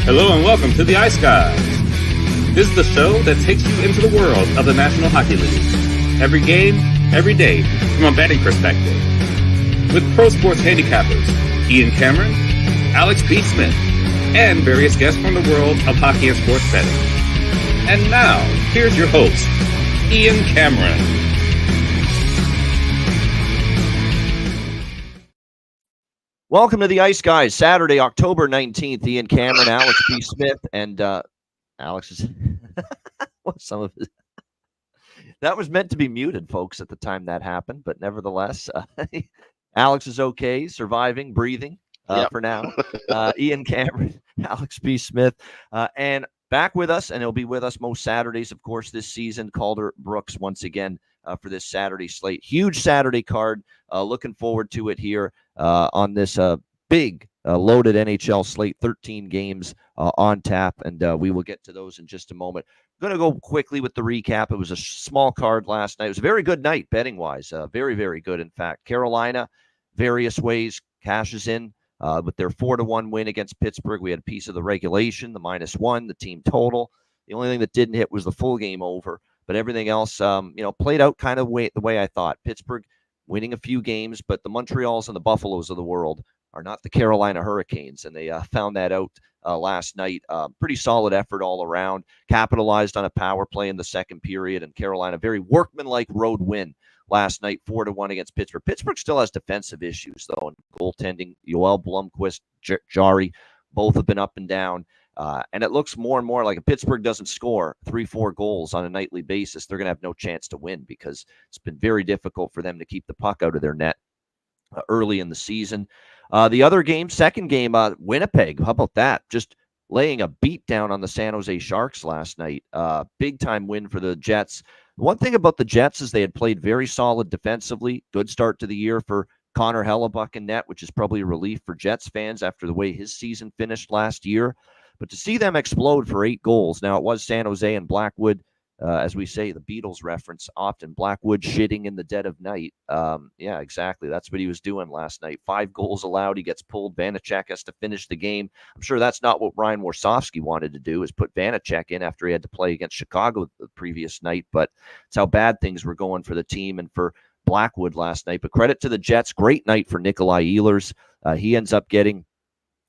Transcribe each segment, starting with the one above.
Hello and welcome to the Ice Guys. This is the show that takes you into the world of the National Hockey League. Every game, every day, from a betting perspective. With pro sports handicappers, Ian Cameron, Alex P. Smith, and various guests from the world of hockey and sports betting. And now, here's your host, Ian Cameron. Welcome to the Ice Guys, Saturday, October 19th. Ian Cameron, Alex P. Smith, and Alex is some of his. That was meant to be muted, folks, at the time that happened, but nevertheless, Alex is okay, surviving, breathing for now. Ian Cameron, Alex P. Smith, and back with us, and he'll be with us most Saturdays, of course, this season. Calder Brooks once again for this Saturday slate. Huge Saturday card. Looking forward to it here on this big loaded NHL slate, 13 games on tap, and we will get to those in just a moment. I'm going to go quickly with the recap. It was a small card last night. It was a very good night betting-wise. Very, very good, in fact. Carolina, various ways, cashes in with their 4-1 win against Pittsburgh. We had a piece of the regulation, the -1, the team total. The only thing that didn't hit was the full game over, but everything else, played out kind of the way I thought. Pittsburgh winning a few games, but the Montreals and the Buffaloes of the world are not the Carolina Hurricanes, and they found that out last night. Pretty solid effort all around, capitalized on a power play in the second period, and Carolina, very workmanlike road win last night, 4-1 against Pittsburgh. Pittsburgh still has defensive issues, though, and goaltending. Yoel Blomqvist, Jari, both have been up and down. And it looks more and more like if Pittsburgh doesn't score 3-4 goals on a nightly basis, they're going to have no chance to win, because it's been very difficult for them to keep the puck out of their net early in the season. The other game, second game, Winnipeg. How about that? Just laying a beat down on the San Jose Sharks last night. Big time win for the Jets. One thing about the Jets is they had played very solid defensively. Good start to the year for Connor Hellebuck in net, which is probably a relief for Jets fans after the way his season finished last year. But to see them explode for 8 goals, now it was San Jose and Blackwood, as we say, the Beatles reference often, Blackwood shitting in the dead of night. Yeah, exactly. That's what he was doing last night. 5 goals allowed. He gets pulled. Vanacek has to finish the game. I'm sure that's not what Ryan Warsofsky wanted to do, is put Vanacek in after he had to play against Chicago the previous night. But it's how bad things were going for the team and for Blackwood last night. But credit to the Jets. Great night for Nikolai Ehlers. He ends up getting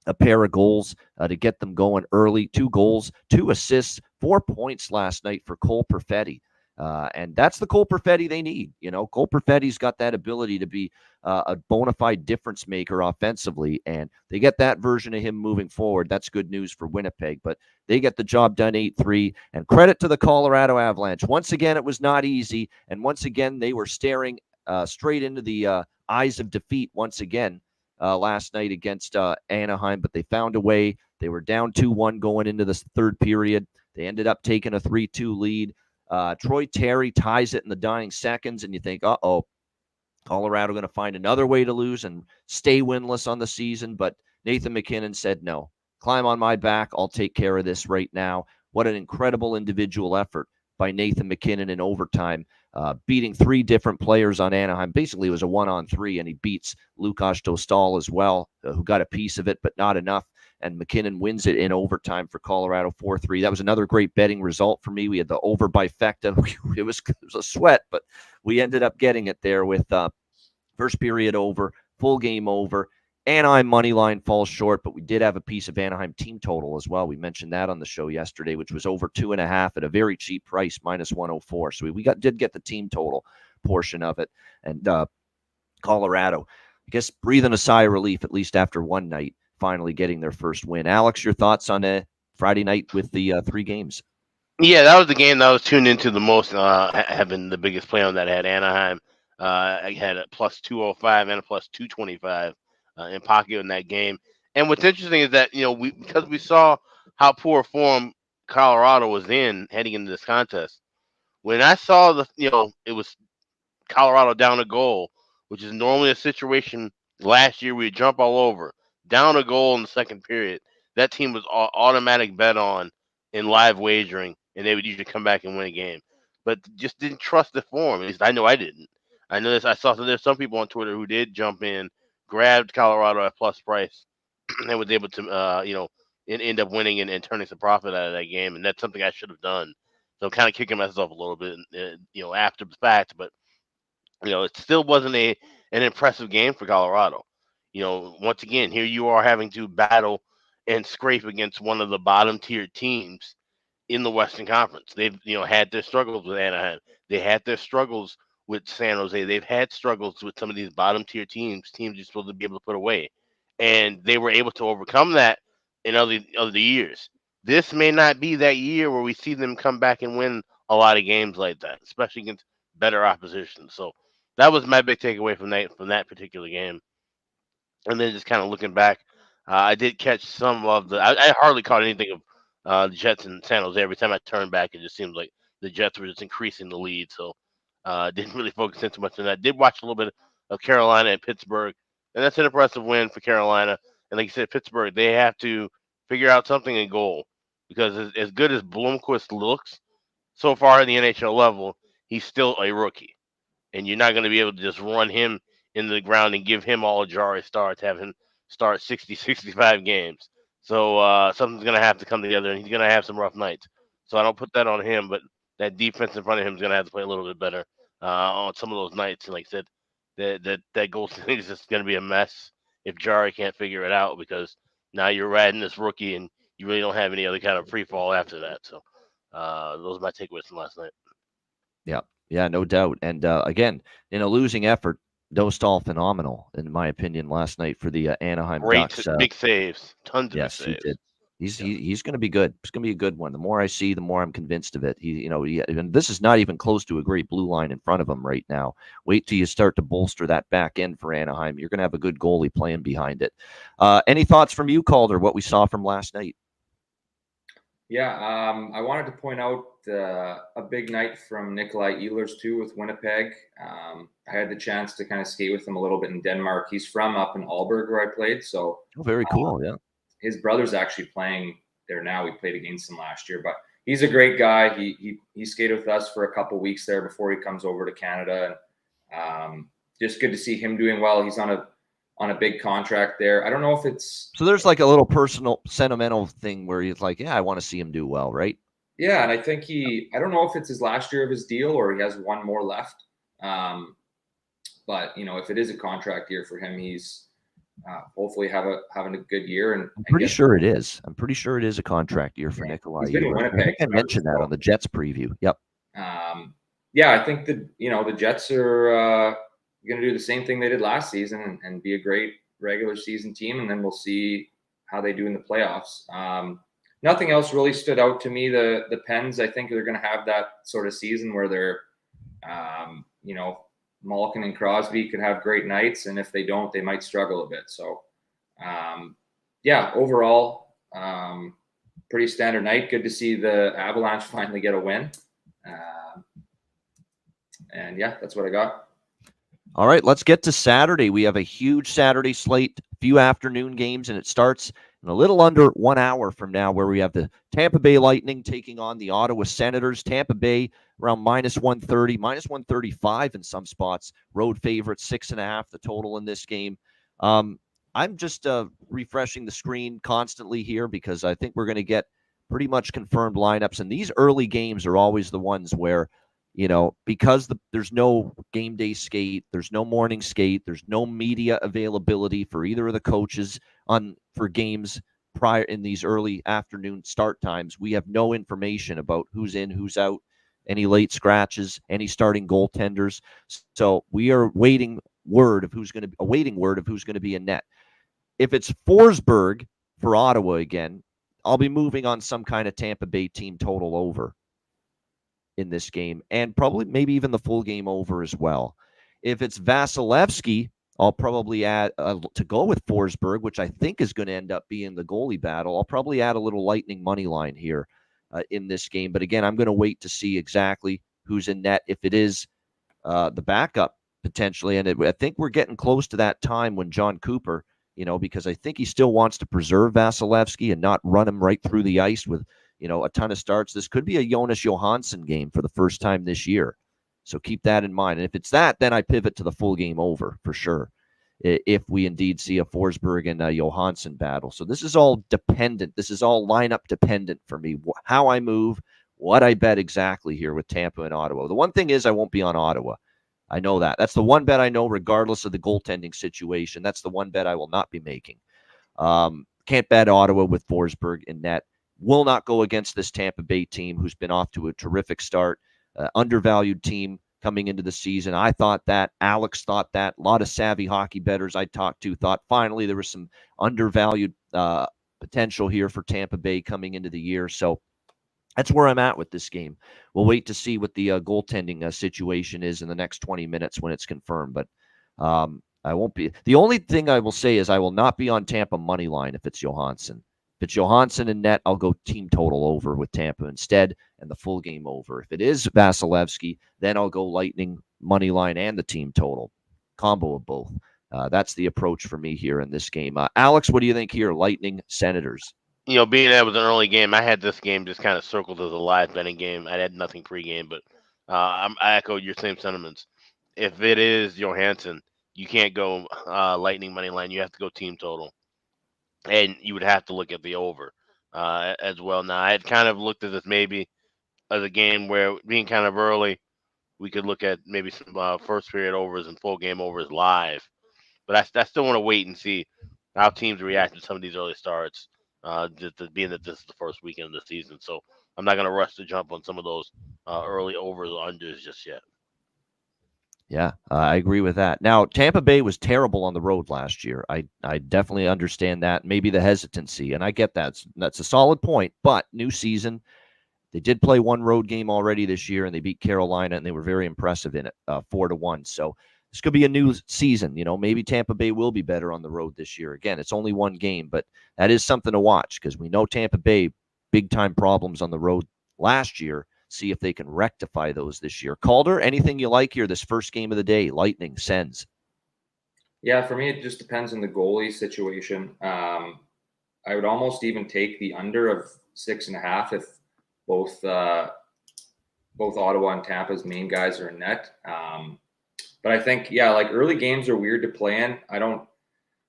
a pair of goals to get them going early. 2 goals, 2 assists, 4 points last night for Cole Perfetti. And that's the Cole Perfetti they need. Cole Perfetti's got that ability to be a bona fide difference maker offensively, and they get that version of him moving forward. That's good news for Winnipeg, but they get the job done 8-3. And credit to the Colorado Avalanche. Once again, it was not easy, and once again, they were staring straight into the eyes of defeat once again. Last night against Anaheim, but they found a way. They were down 2-1 going into the third period. They ended up taking a 3-2 lead. Troy Terry ties it in the dying seconds, and you think, uh-oh, Colorado going to find another way to lose and stay winless on the season. But Nathan MacKinnon said, no, climb on my back. I'll take care of this right now. What an incredible individual effort by Nathan MacKinnon in overtime, beating 3 different players on Anaheim. Basically, it was a 1-on-3, and he beats Lukas Dostal as well, who got a piece of it, but not enough. And MacKinnon wins it in overtime for Colorado 4-3. That was another great betting result for me. We had the over by Fecta. It was a sweat, but we ended up getting it there with first period over, full game over. Anaheim money line falls short, but we did have a piece of Anaheim team total as well. We mentioned that on the show yesterday, which was over 2.5 at a very cheap price, -104. So we did get the team total portion of it. And Colorado, I guess, breathing a sigh of relief, at least after one night, finally getting their first win. Alex, your thoughts on Friday night with the 3 games? Yeah, that was the game that I was tuned into the most, having the biggest play on that. I had Anaheim. I had a +205 and a +225 in pocket in that game. And what's interesting is that, because we saw how poor form Colorado was in heading into this contest, when I saw it was Colorado down a goal, which is normally a situation last year we'd jump all over, down a goal in the second period, that team was automatic bet on in live wagering, and they would usually come back and win a game. But just didn't trust the form. At least I know I didn't. I know this. I saw there's some people on Twitter who did jump in, grabbed Colorado at plus price, and was able to, and end up winning and turning some profit out of that game. And that's something I should have done. So I'm kind of kicking myself a little bit, after the fact. But it still wasn't an impressive game for Colorado. Once again, here you are having to battle and scrape against one of the bottom tier teams in the Western Conference. They've had their struggles with Anaheim. They had their struggles with San Jose. They've had struggles with some of these bottom tier teams you're supposed to be able to put away, and they were able to overcome that in other years. This may not be that year where we see them come back and win a lot of games like that, especially against better opposition. So that was my big takeaway from that particular game. And then just kind of looking back, I did catch some of I hardly caught anything of the Jets and San Jose. Every time I turned back, it just seemed like the Jets were just increasing the lead. So didn't really focus in too much on that. Did watch a little bit of Carolina and Pittsburgh, and that's an impressive win for Carolina. And like you said, Pittsburgh, they have to figure out something in goal, because as good as Blomqvist looks so far in the NHL level, he's still a rookie, and you're not going to be able to just run him into the ground and give him all a jar of starts, have him start 60, 65 games. So something's going to have to come together, and he's going to have some rough nights. So I don't put that on him, but that defense in front of him is going to have to play a little bit better on some of those nights. And like I said, that goal thing is just going to be a mess if Jari can't figure it out, because now you're riding this rookie and you really don't have any other kind of free fall after that. So those are my takeaways from last night. Yeah, no doubt. And again, in a losing effort, Dostal phenomenal, in my opinion, last night for the Anaheim Ducks. Big saves. Tons of yes, big saves. He did. He's going to be good. It's going to be a good one. The more I see, the more I'm convinced of it. And this is not even close to a great blue line in front of him right now. Wait till you start to bolster that back end for Anaheim. You're going to have a good goalie playing behind it. Any thoughts from you, Calder, what we saw from last night? Yeah, I wanted to point out a big night from Nikolai Ehlers too with Winnipeg. I had the chance to kind of skate with him a little bit in Denmark. He's from up in Aalborg where I played. So very cool. Yeah. His brother's actually playing there now. We played against him last year, but he's a great guy. He skated with us for a couple weeks there before he comes over to Canada. And just good to see him doing well. He's on a big contract there. I don't know if it's... So there's like a little personal, sentimental thing where he's like, yeah, I want to see him do well, right? Yeah, and I think I don't know if it's his last year of his deal or he has one more left. But, if it is a contract year for him, he's hopefully having a good year. And I'm pretty sure it is. I'm pretty sure it is a contract year for Nikolai. He's been in Winnipeg. I mentioned that on the Jets preview. Yep. Yeah, I think that, the Jets are going to do the same thing they did last season and be a great regular season team. And then we'll see how they do in the playoffs. Nothing else really stood out to me. The Pens, I think they're going to have that sort of season where they're, Malkin and Crosby could have great nights. And if they don't, they might struggle a bit. So, overall, pretty standard night. Good to see the Avalanche finally get a win. And that's what I got. All right, let's get to Saturday. We have a huge Saturday slate, few afternoon games, and it starts in a little under 1 hour from now, where we have the Tampa Bay Lightning taking on the Ottawa Senators. Tampa Bay around -130, -135 in some spots. Road favorites, 6.5 the total in this game. I'm just refreshing the screen constantly here because I think we're going to get pretty much confirmed lineups. And these early games are always the ones where, because there's no game day skate, there's no morning skate, there's no media availability for either of the coaches for games prior in these early afternoon start times. We have no information about who's in, who's out, any late scratches, any starting goaltenders. So we are awaiting word of who's going to be in net. If it's Forsberg for Ottawa again, I'll be moving on some kind of Tampa Bay team total over in this game, and probably maybe even the full game over as well. If it's Vasilevsky, I'll probably add to go with Forsberg, which I think is going to end up being the goalie battle. I'll probably add a little Lightning money line here in this game. But again, I'm going to wait to see exactly who's in net. If it is the backup potentially, and I think we're getting close to that time when John Cooper, because I think he still wants to preserve Vasilevsky and not run him right through the ice with a ton of starts. This could be a Jonas Johansson game for the first time this year. So keep that in mind. And if it's that, then I pivot to the full game over for sure. if we indeed see a Forsberg and Johansson battle. So this is all dependent. This is all lineup dependent for me. How I move, what I bet exactly here with Tampa and Ottawa. The one thing is I won't be on Ottawa. I know that. That's the one bet I know, regardless of the goaltending situation. That's the one bet I will not be making. Can't bet Ottawa with Forsberg in net. Will not go against this Tampa Bay team who's been off to a terrific start. Undervalued team coming into the season. I thought that. Alex thought that. A lot of savvy hockey bettors I talked to thought finally there was some undervalued potential here for Tampa Bay coming into the year. So that's where I'm at with this game. We'll wait to see what the goaltending situation is in the next 20 minutes when it's confirmed. But I won't be. The only thing I will say is I will not be on Tampa money line if it's Johansson. If it's Johansson and net, I'll go team total over with Tampa instead and the full game over. If it is Vasilevsky, then I'll go Lightning money line and the team total. Combo of both. That's the approach for me here in this game. Alex, what do you think here? Lightning, Senators. Being that it was an early game, I had this game just kind of circled as a live betting game. I had nothing pregame, but I echoed your same sentiments. If it is Johansson, you can't go Lightning money line. You have to go team total, and you would have to look at the over as well. Now, I had kind of looked at this maybe as a game where, being kind of early, we could look at maybe some first period overs and full game overs live. But I still want to wait and see how teams react to some of these early starts. Being that this is the first weekend of the season, so I'm not going to rush to jump on some of those early overs or unders just yet. Yeah, I agree with that. Now, Tampa Bay was terrible on the road last year. I definitely understand that. Maybe the hesitancy, and I get that. That's a solid point, but new season. They did play one road game already this year, and they beat Carolina, and they were very impressive in it, 4-1. So this could be a new season. Maybe Tampa Bay will be better on the road this year. Again, it's only one game, but that is something to watch because we know Tampa Bay, big-time problems on the road last year. See if they can rectify those this year. Calder, anything you like here, this first game of the day, Lightning, Sens? Yeah, for me, it just depends on the goalie situation. I would almost even take the under of 6.5 if both Ottawa and Tampa's main guys are in net. But I think, like early games are weird to play in.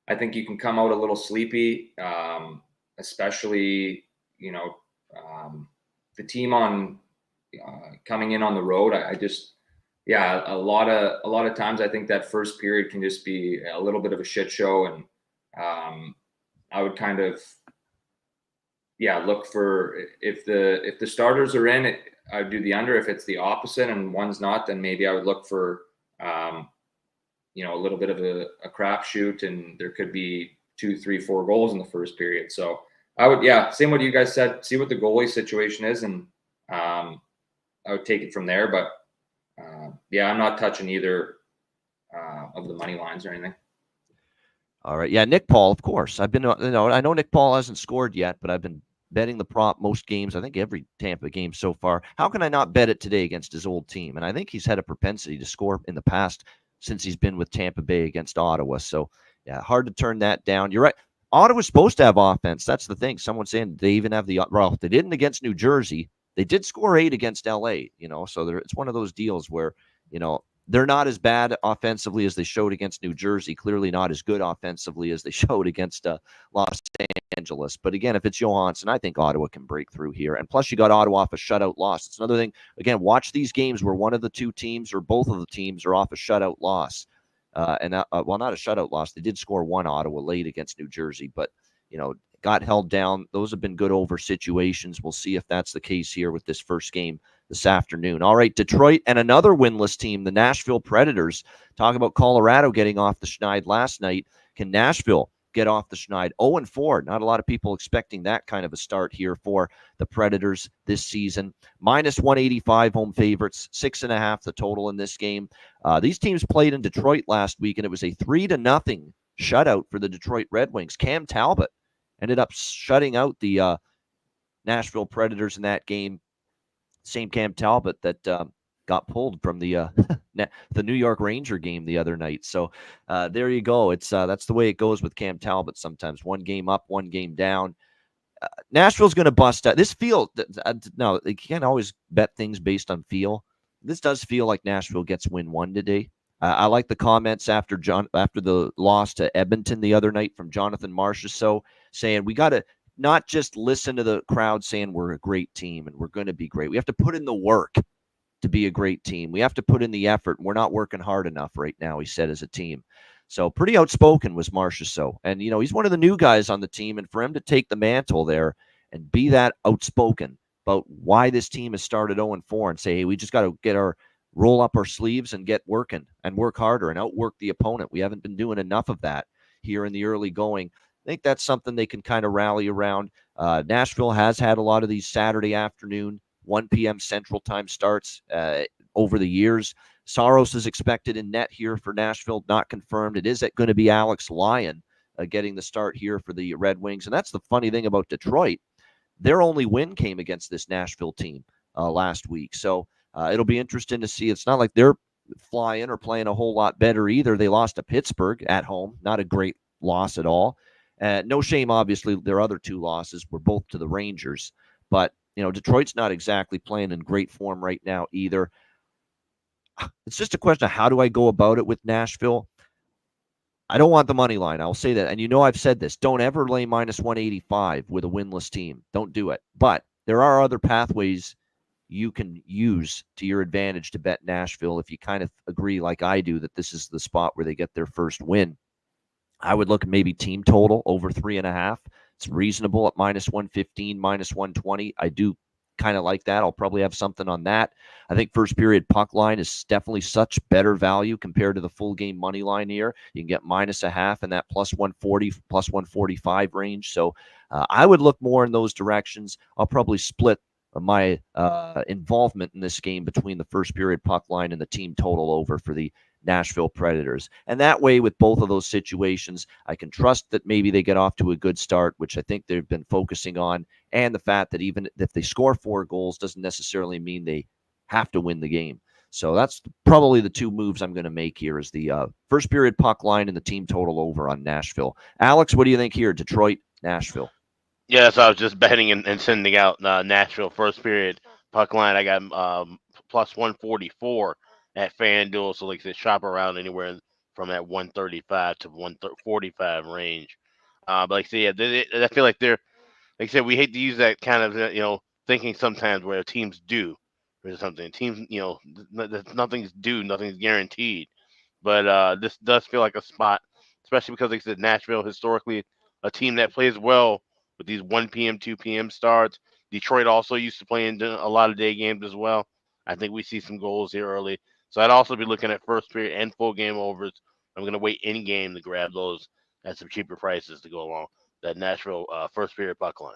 I think you can come out a little sleepy, especially, the team on coming in on the road. A lot of times I think that first period can just be a little bit of a shit show. And I would kind of, look for if the starters are in, I would do the under. If it's the opposite and one's not, then maybe I would look for, a little bit of a crapshoot, and there could be 2, 3, 4 goals in the first period. So I would, same what you guys said, see what the goalie situation is, and I would take it from there. But I'm not touching either of the money lines or anything. All right. Yeah, Nick Paul, of course. I know Nick Paul hasn't scored yet, but I've been betting the prop most games, I think every Tampa game so far. How can I not bet it today against his old team? And I think he's had a propensity to score in the past since he's been with Tampa Bay against Ottawa. So, hard to turn that down. You're right. Ottawa's supposed to have offense. That's the thing. Someone's saying they even have they didn't against New Jersey. They did score 8 against LA, so it's one of those deals where, they're not as bad offensively as they showed against New Jersey, clearly not as good offensively as they showed against Los Angeles. But again, if it's Johansson, I think Ottawa can break through here. And plus, you got Ottawa off a shutout loss. It's another thing. Again, watch these games where one of the two teams or both of the teams are off a shutout loss. Not a shutout loss. They did score one, Ottawa, late against New Jersey, but, got held down. Those have been good over situations. We'll see if that's the case here with this first game this afternoon. All right, Detroit and another winless team, the Nashville Predators. Talk about Colorado getting off the schneid last night. Can Nashville get off the schneid? 0-4. Not a lot of people expecting that kind of a start here for the Predators this season. -185 home favorites, 6.5 the total in this game. These teams played in Detroit last week, and it was a 3-0 shutout for the Detroit Red Wings. Cam Talbot ended up shutting out the Nashville Predators in that game. Same Cam Talbot that got pulled from the New York Ranger game the other night. So there you go. It's that's the way it goes with Cam Talbot sometimes. One game up, one game down. Nashville's going to bust out. This feel no, you can't always bet things based on feel. This does feel like Nashville gets win 1 today. I like the comments after the loss to Edmonton the other night from Jonathan Marchessault saying we got to not just listen to the crowd saying we're a great team and we're going to be great. We have to put in the work to be a great team. We have to put in the effort. And we're not working hard enough right now, he said, as a team. So pretty outspoken was Marchessault. And, he's one of the new guys on the team. And for him to take the mantle there and be that outspoken about why this team has started 0-4 and say, hey, we just got to roll up our sleeves and get working and work harder and outwork the opponent. We haven't been doing enough of that here in the early going. I think that's something they can kind of rally around. Nashville has had a lot of these Saturday afternoon, 1 p.m. Central Time starts over the years. Saros is expected in net here for Nashville, not confirmed. It is going to be Alex Lyon getting the start here for the Red Wings. And that's the funny thing about Detroit. Their only win came against this Nashville team last week. So it'll be interesting to see. It's not like they're flying or playing a whole lot better either. They lost to Pittsburgh at home. Not a great loss at all. No shame, obviously, their other two losses were both to the Rangers. But, Detroit's not exactly playing in great form right now either. It's just a question of how do I go about it with Nashville? I don't want the money line. I'll say that. And I've said this. Don't ever lay minus 185 with a winless team. Don't do it. But there are other pathways you can use to your advantage to bet Nashville if you kind of agree like I do that this is the spot where they get their first win. I would look at maybe team total over 3.5. It's reasonable at minus 115, minus 120. I do kind of like that. I'll probably have something on that. I think first period puck line is definitely such better value compared to the full game money line here. You can get minus a half in that plus 140, plus 145 range. So I would look more in those directions. I'll probably split my involvement in this game between the first period puck line and the team total over for the Nashville Predators. And that way, with both of those situations, I can trust that maybe they get off to a good start, which I think they've been focusing on, and the fact that even if they score 4 goals doesn't necessarily mean they have to win the game. So that's probably the two moves I'm going to make here is the first period puck line and the team total over on Nashville. Alex, what do you think here? Detroit, Nashville. Yeah, so I was just betting and sending out Nashville first period puck line. I got plus 144 at FanDuel, so like I said, shop around anywhere from that 135 to 145 range. But like I said, yeah, I feel like they're, like I said, we hate to use that kind of thinking sometimes where teams do or something. Teams, nothing's due, nothing's guaranteed. But this does feel like a spot, especially because like I said, Nashville historically a team that plays well with these 1 p.m., 2 p.m. starts. Detroit also used to play in a lot of day games as well. I think we see some goals here early. So I'd also be looking at first period and full game overs. I'm going to wait in game to grab those at some cheaper prices to go along that Nashville first period puck line.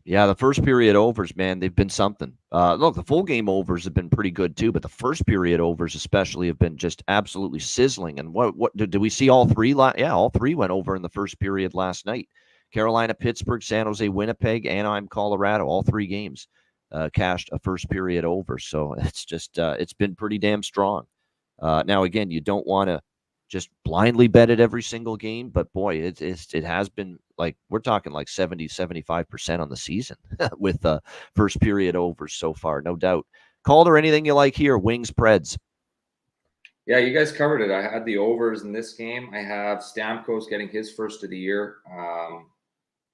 Yeah, the first period overs, man, they've been something. Look, the full game overs have been pretty good too, but the first period overs especially have been just absolutely sizzling. And what did we see all three? Yeah, all three went over in the first period last night. Carolina, Pittsburgh, San Jose, Winnipeg, Anaheim, Colorado, all 3 games cashed a first period over. So it's just it's been pretty damn strong. Now, again, you don't want to just blindly bet it every single game, but boy, it has been like we're talking like 70-75% on the season with first period overs so far, no doubt. Calder, anything you like here? Wings, Preds. Yeah, you guys covered it. I had the overs in this game. I have Stamkos getting his first of the year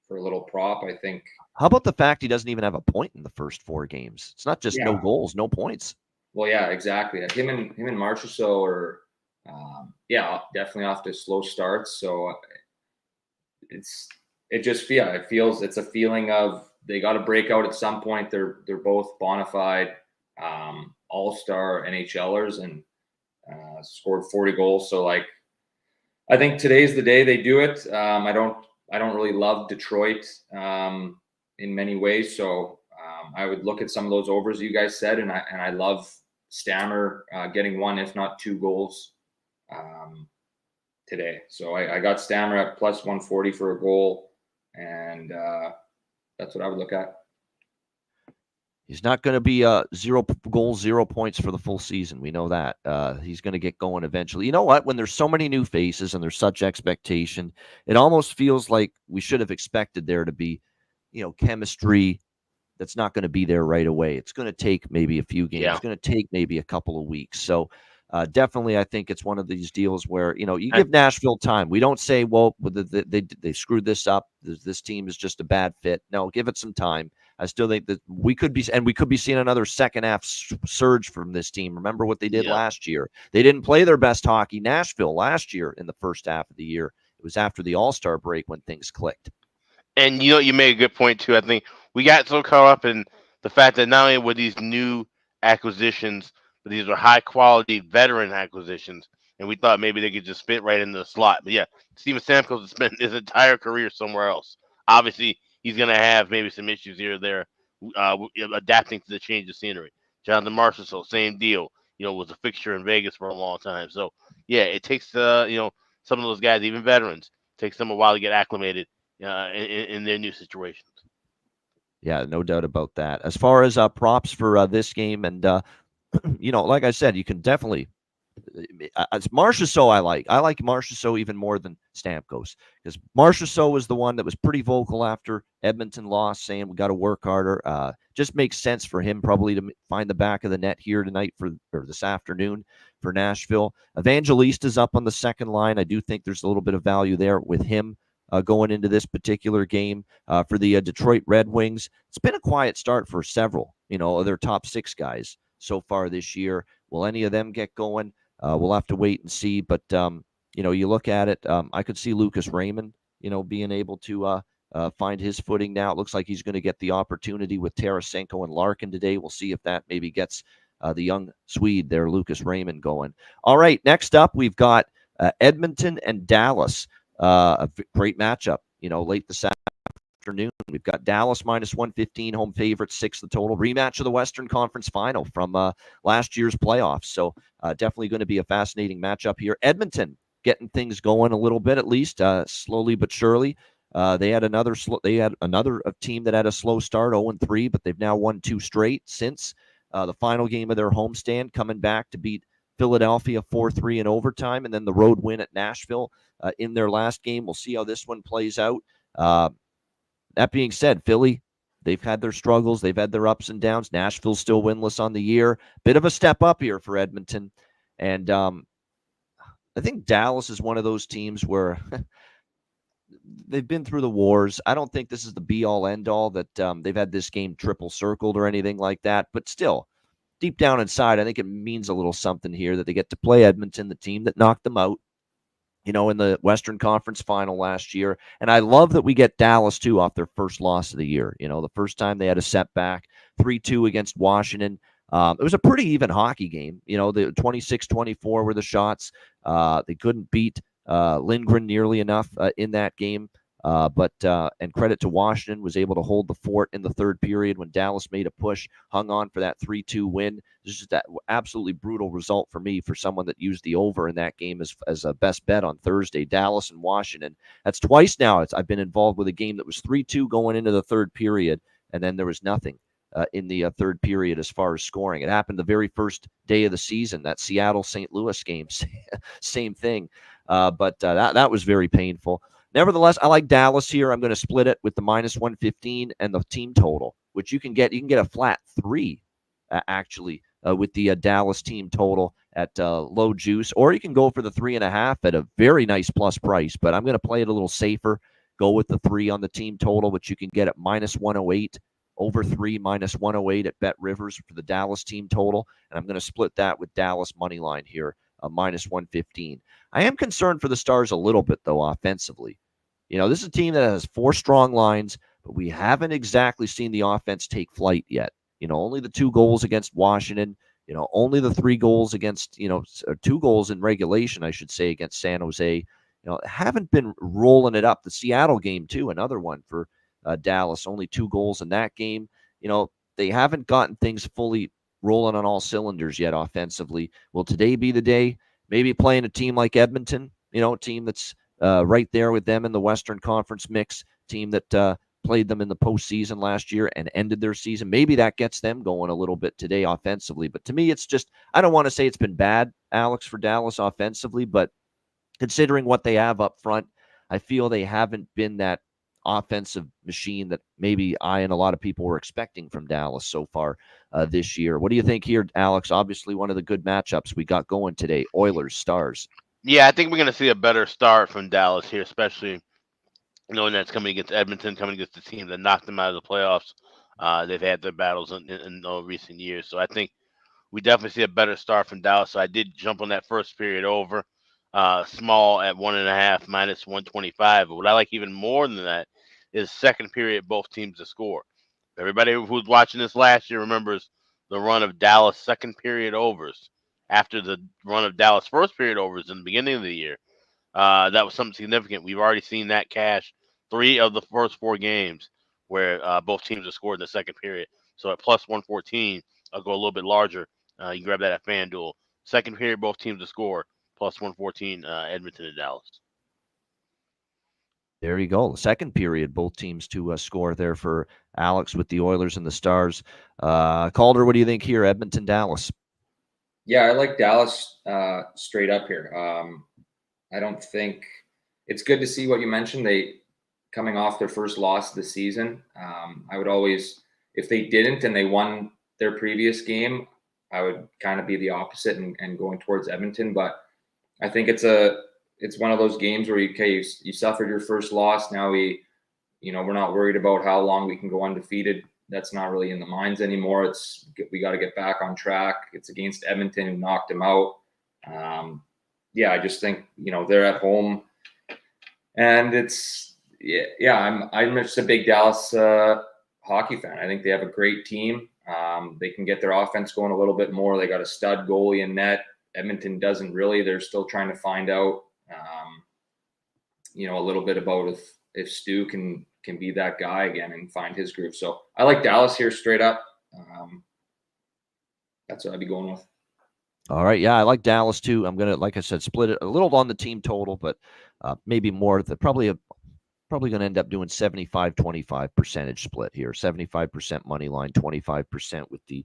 for a little prop, I think. How about the fact he doesn't even have a point in the first 4 games? It's not just no goals, no points. Well, yeah, exactly. Him and Marchessault are, definitely off to slow starts. So it feels it's a feeling of they got to break out at some point. They're both bona fide all-star NHLers and scored 40 goals. So like, I think today's the day they do it. I don't really love Detroit in many ways. So I would look at some of those overs you guys said, and I love Stammer getting 1, if not 2 goals today. So I got Stammer at plus 140 for a goal, and that's what I would look at. He's not going to be 0 goals, 0 points for the full season. We know that. He's going to get going eventually. You know what? When there's so many new faces and there's such expectation, it almost feels like we should have expected there to be, chemistry that's not going to be there right away. It's going to take maybe a few games. It's going to take maybe a couple of weeks. So definitely, I think it's one of these deals where, you give Nashville time. We don't say, well, they screwed this up. This team is just a bad fit. No, give it some time. I still think that we could be seeing another second half surge from this team. Remember what they did last year. They didn't play their best hockey, Nashville, last year in the first half of the year. It was after the All-Star break when things clicked. And you made a good point too. I think we got so caught up in the fact that not only were these new acquisitions, but these are high quality veteran acquisitions, and we thought maybe they could just fit right into the slot. But yeah, Steven Stamkos has spent his entire career somewhere else. Obviously, he's going to have maybe some issues here or there, adapting to the change of scenery. Jonathan Marchessault, same deal. Was a fixture in Vegas for a long time. So yeah, it takes some of those guys, even veterans, takes them a while to get acclimated in their new situations. Yeah, no doubt about that. As far as props for this game, and like I said, you can definitely. It's Marchessault I like Marchessault even more than Stamkos, because Marchessault was the one that was pretty vocal after Edmonton lost, saying we got to work harder. Just makes sense for him probably to find the back of the net here tonight or this afternoon for Nashville. Evangelista's up on the second line. I do think there's a little bit of value there with him going into this particular game. For the Detroit Red Wings, it's been a quiet start for several, of their top 6 guys so far this year. Will any of them get going? We'll have to wait and see. But, you look at it, I could see Lucas Raymond, being able to find his footing now. It looks like he's going to get the opportunity with Tarasenko and Larkin today. We'll see if that maybe gets the young Swede there, Lucas Raymond, going. All right, next up, we've got Edmonton and Dallas. A great matchup, late this afternoon. We've got Dallas minus 115, home favorite, 6 the total. Rematch of the Western Conference Final from last year's playoffs. So definitely going to be a fascinating matchup here. Edmonton getting things going a little bit, at least slowly but surely. They had another team that had a slow start, 0-3, but they've now won 2 straight since the final game of their homestand, coming back to beat Philadelphia 4-3 in overtime, and then the road win at Nashville in their last game. We'll see how this one plays out. That being said, Philly, they've had their struggles. They've had their ups and downs. Nashville's still winless on the year. Bit of a step up here for Edmonton. And I think Dallas is one of those teams where they've been through the wars. I don't think this is the be-all, end-all that they've had this game triple circled or anything like that. But still, deep down inside, I think it means a little something here that they get to play Edmonton, the team that knocked them out, in the Western Conference Final last year. And I love that we get Dallas, too, off their first loss of the year. The first time they had a setback, 3-2 against Washington. It was a pretty even hockey game. The 26-24 were the shots. They couldn't beat Lindgren nearly enough in that game. And credit to Washington, was able to hold the fort in the third period when Dallas made a push, hung on for that 3-2 win. This is that absolutely brutal result for me, for someone that used the over in that game as a best bet on Thursday. Dallas and Washington. That's twice now I've been involved with a game that was 3-2 going into the third period, and then there was nothing in the third period as far as scoring. It happened the very first day of the season, that Seattle-St. Louis game. Same thing. But that was very painful. Nevertheless, I like Dallas here. I'm going to split it with the minus 115 and the team total, which you can get. You can get a flat 3, actually, with the Dallas team total at low juice, or you can go for the 3.5 at a very nice plus price. But I'm going to play it a little safer. Go with the 3 on the team total, which you can get at minus 108. Over 3 minus 108 at Bet Rivers for the Dallas team total, and I'm going to split that with Dallas money line here, minus 115. I am concerned for the Stars a little bit, though, offensively. This is a team that has 4 strong lines, but we haven't exactly seen the offense take flight yet. Only the 2 goals against Washington, only the 3 goals against, 2 goals in regulation, I should say, against San Jose. Haven't been rolling it up. The Seattle game, too, another one for Dallas, only 2 goals in that game. They haven't gotten things fully rolling on all cylinders yet offensively. Will today be the day? Maybe playing a team like Edmonton, a team that's right there with them in the Western Conference mix, team that played them in the postseason last year and ended their season. Maybe that gets them going a little bit today offensively. But to me, it's just, I don't want to say it's been bad, Alex, for Dallas offensively, but considering what they have up front, I feel they haven't been that offensive machine that maybe I and a lot of people were expecting from Dallas so far this year. What do you think here, Alex? Obviously, one of the good matchups we got going today, Oilers, Stars. Yeah, I think we're going to see a better start from Dallas here, especially knowing that's coming against Edmonton, coming against the team that knocked them out of the playoffs. They've had their battles in recent years. So I think we definitely see a better start from Dallas. So I did jump on that first period over, small at 1.5 minus 125. But what I like even more than that is second period, both teams to score. Everybody who's watching this last year remembers the run of Dallas second period overs after the run of Dallas first period overs in the beginning of the year. That was something significant. We've already seen that cash 3 of the first 4 games where both teams have scored in the second period. So at plus 114, I'll go a little bit larger. You can grab that at FanDuel. Second period, both teams to score, plus 114, Edmonton and Dallas. There you go. The second period, both teams to score there for Alex with the Oilers and the Stars. Calder, what do you think here, Edmonton, Dallas? Yeah, I like Dallas straight up here. I don't think it's good to see what you mentioned. They coming off their first loss of the season. I would always, if they didn't and they won their previous game, I would kind of be the opposite and going towards Edmonton. But I think it's one of those games where you suffered your first loss. Now we're not worried about how long we can go undefeated. That's not really in the minds anymore. We got to get back on track. It's against Edmonton, who knocked them out. I just think they're at home, and I'm just a big Dallas hockey fan. I think they have a great team. They can get their offense going a little bit more. They got a stud goalie in net. Edmonton doesn't really. They're still trying to find out, a little bit about if Stu can be that guy again and find his groove. So I like Dallas here straight up. That's what I'd be going with. All right. Yeah, I like Dallas too. I'm going to, like I said, split it a little on the team total, but maybe more. Probably going to end up doing 75-25 percentage split here. 75% money line, 25% with the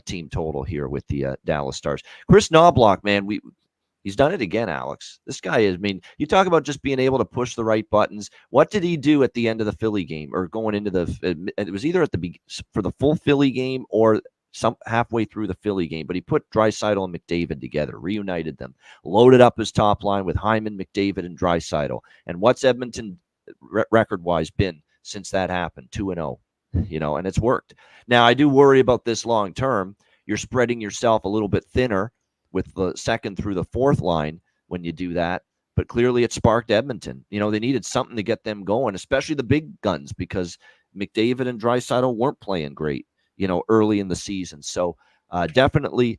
team total here with the Dallas Stars. Chris Knobloch, man, he's done it again, Alex. This guy is, you talk about just being able to push the right buttons. What did he do at the end of the Philly game, or going into it was either for the full Philly game or halfway through the Philly game, but he put Draisaitl and McDavid together, reunited them, loaded up his top line with Hyman, McDavid, and Draisaitl. And what's Edmonton record-wise been since that happened? 2-0, and it's worked. Now, I do worry about this long term. You're spreading yourself a little bit thinner with the second through the fourth line when you do that, but clearly it sparked Edmonton. They needed something to get them going, especially the big guns, because McDavid and Draisaitl weren't playing great, early in the season. So definitely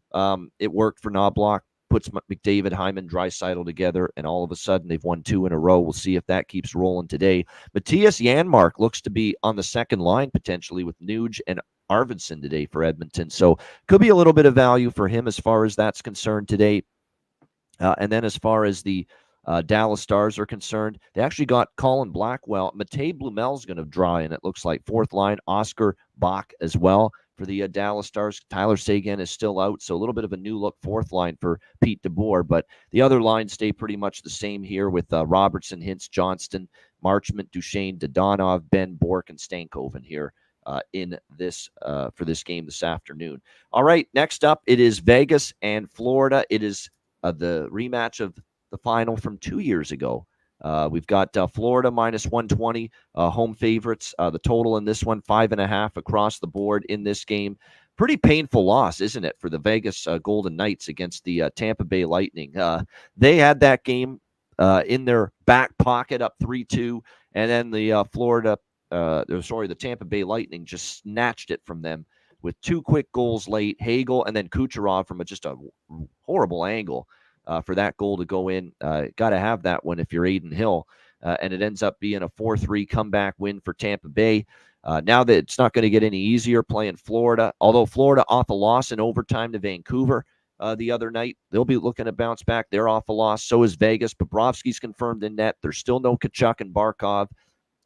it worked for Knobloch, puts McDavid, Hyman, Draisaitl together, and all of a sudden they've won 2 in a row. We'll see if that keeps rolling today. Matthias Janmark looks to be on the second line potentially with Nuge and Arvidsson today for Edmonton. So could be a little bit of value for him as far as that's concerned today. And then as far as the Dallas Stars are concerned, they actually got Colin Blackwell. Matej Blumel's going to draw in, it looks like. Fourth line, Oscar Bach as well for the Dallas Stars. Tyler Seguin is still out, so a little bit of a new look fourth line for Pete DeBoer. But the other lines stay pretty much the same here with Robertson, Hintz, Johnston, Marchment, Duchesne, Dodonov, Ben, Bork, and Stankoven here in this for this game this afternoon. All right, next up, it is Vegas and Florida. It is the rematch of the final from 2 years ago. We've got Florida minus 120 home favorites. The total in this one, 5.5 across the board in this game. Pretty painful loss, isn't it, for the Vegas Golden Knights against the Tampa Bay Lightning. They had that game in their back pocket, up 3-2, and then the the Tampa Bay Lightning just snatched it from them with 2 quick goals late. Hagel and then Kucherov from just a horrible angle. For that goal to go in. Got to have that one if you're Adin Hill. And it ends up being a 4-3 comeback win for Tampa Bay. Now that it's not going to get any easier playing Florida, although Florida off a loss in overtime to Vancouver the other night, they'll be looking to bounce back. They're off a loss. So is Vegas. Bobrovsky's confirmed in net. There's still no Tkachuk and Barkov.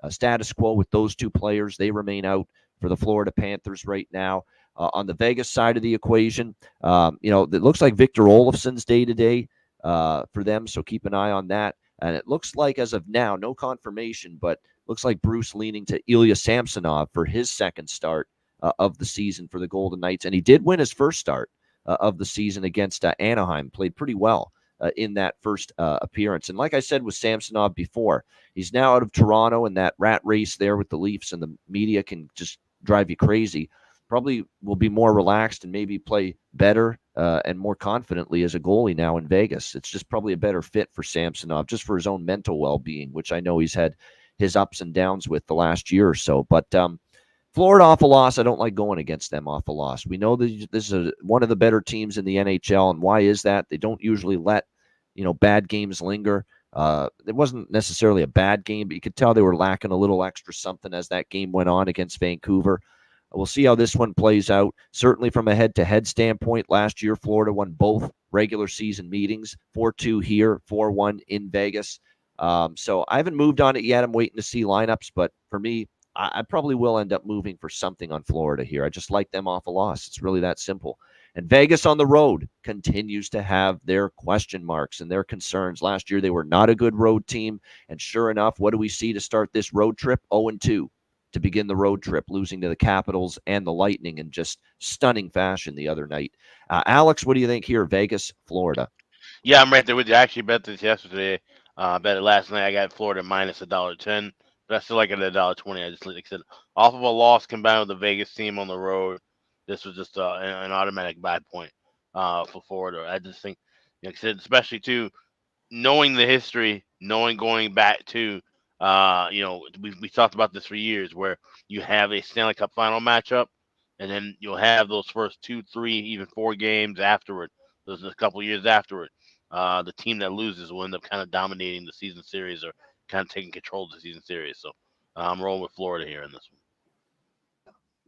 Status quo with those 2 players. They remain out for the Florida Panthers right now. On the Vegas side of the equation, it looks like Victor Olofsson's day-to-day for them, so keep an eye on that. And it looks like, as of now, no confirmation, but looks like Bruce leaning to Ilya Samsonov for his second start of the season for the Golden Knights. And he did win his first start of the season against Anaheim, played pretty well in that first appearance. And like I said with Samsonov before, he's now out of Toronto, and that rat race there with the Leafs and the media can just drive you crazy. Probably will be more relaxed and maybe play better and more confidently as a goalie now in Vegas. It's just probably a better fit for Samsonov, just for his own mental well-being, which I know he's had his ups and downs with the last year or so. But Florida off a loss, I don't like going against them off a loss. We know that this is one of the better teams in the NHL, and why is that? They don't usually let bad games linger. It wasn't necessarily a bad game, but you could tell they were lacking a little extra something as that game went on against Vancouver. We'll see how this one plays out. Certainly from a head-to-head standpoint, last year Florida won both regular season meetings, 4-2 here, 4-1 in Vegas. So I haven't moved on it yet. I'm waiting to see lineups, but for me, I probably will end up moving for something on Florida here. I just like them off a loss. It's really that simple. And Vegas on the road continues to have their question marks and their concerns. Last year, they were not a good road team. And sure enough, what do we see to start this road trip? 0-2 to begin the road trip, losing to the Capitals and the Lightning in just stunning fashion the other night. Alex, what do you think here? Vegas, Florida. Yeah, I'm right there with you. I actually bet this yesterday. Bet it last night. I got Florida minus $1.10, but I still like it at $1.20. I just, like I said, off of a loss combined with the Vegas team on the road, this was just an automatic bad point for Florida. I just think, like I said, especially too, knowing the history, knowing going back to, we talked about this for years, where you have a Stanley Cup final matchup, and then you'll have those first 2, 3, even 4 games afterward. Those a couple years afterward. The team that loses will end up kind of dominating the season series or kind of taking control of the season series. So I'm rolling with Florida here in this one.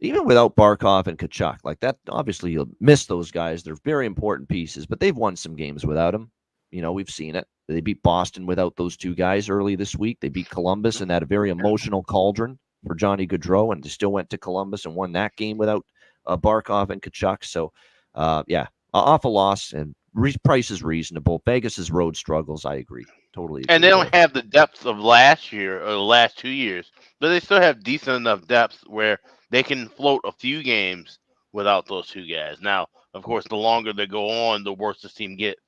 Even without Barkov and Tkachuk, like that, obviously you'll miss those guys. They're very important pieces, but they've won some games without them. We've seen it. They beat Boston without those two guys early this week. They beat Columbus in that a very emotional cauldron for Johnny Gaudreau, and they still went to Columbus and won that game without Barkov and Tkachuk. So, off a loss, and price is reasonable. Vegas's road struggles, I agree. Totally agree. And they don't have the depth of last year or the last 2 years, but they still have decent enough depth where they can float a few games without those two guys. Now, of course, the longer they go on, the worse this team gets.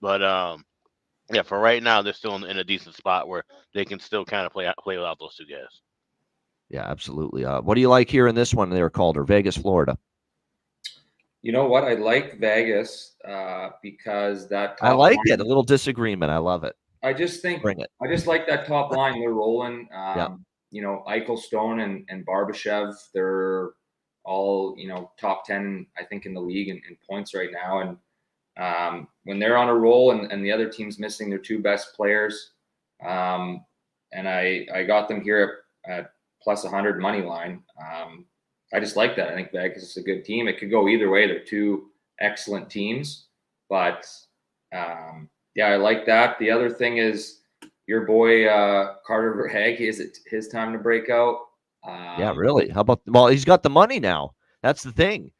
But for right now, they're still in a decent spot where they can still kind of play without those two guys. Yeah, absolutely. What do you like here in this one? They were called, or Vegas, Florida? You know what? I like Vegas because that. I like it. A little disagreement. I love it. I just think. Bring it. I just like that top line. They're rolling. Eichel, Stone, and Barbashev. They're all top 10, I think, in the league in points right now. And when they're on a roll and the other team's missing their two best players, and I got them here at plus 100 money line. I just like that. I think Vegas is a good team. It could go either way. They're two excellent teams, but I like that. The other thing is your boy Carter Verhaeghe. Is it his time to break out? Yeah, really. How about? Well, he's got the money now. That's the thing.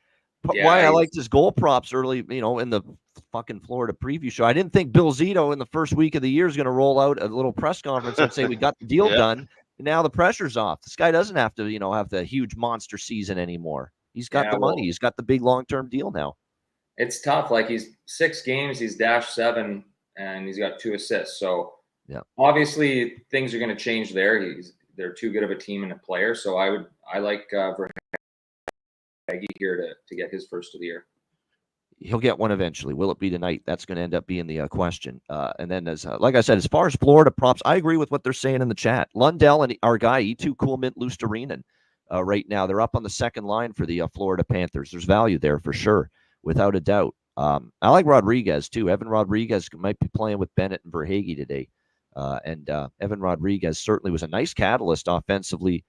Why I liked his goal props early, in the fucking Florida preview show. I didn't think Bill Zito in the first week of the year is going to roll out a little press conference and say we got the deal done. And now the pressure's off. This guy doesn't have to, have the huge monster season anymore. He's got the money. He's got the big long-term deal now. It's tough. Like, he's 6 games, he's -7, and he's got 2 assists. So obviously things are going to change there. They're too good of a team and a player. So I like Verhaeghe here to get his first of the year. He'll get one eventually. Will it be tonight? That's going to end up being the question. And then, like I said, as far as Florida props, I agree with what they're saying in the chat. Lundell and our guy, E2 Coolmint Lusterinen, right now, they're up on the second line for the Florida Panthers. There's value there for sure, without a doubt. I like Rodriguez, too. Evan Rodriguez might be playing with Bennett and Verhaeghe today. And Evan Rodriguez certainly was a nice catalyst offensively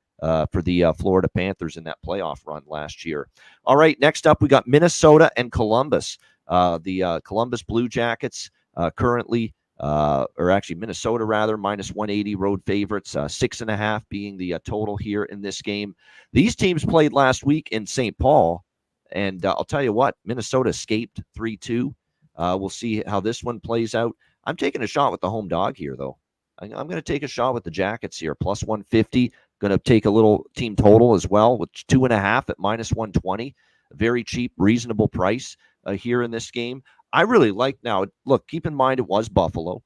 for the Florida Panthers in that playoff run last year. All right, next up, we got Minnesota and Columbus. The Columbus Blue Jackets currently, or actually Minnesota rather, -180 road favorites, 6.5 being the total here in this game. These teams played last week in St. Paul, and I'll tell you what, Minnesota escaped 3-2. We'll see how this one plays out. I'm taking a shot with the home dog here, though. I'm going to take a shot with the Jackets here. Plus 150. Going to take a little team total as well with 2.5 at minus 120. A very cheap, reasonable price here in this game. I really like now. Look, keep in mind it was Buffalo,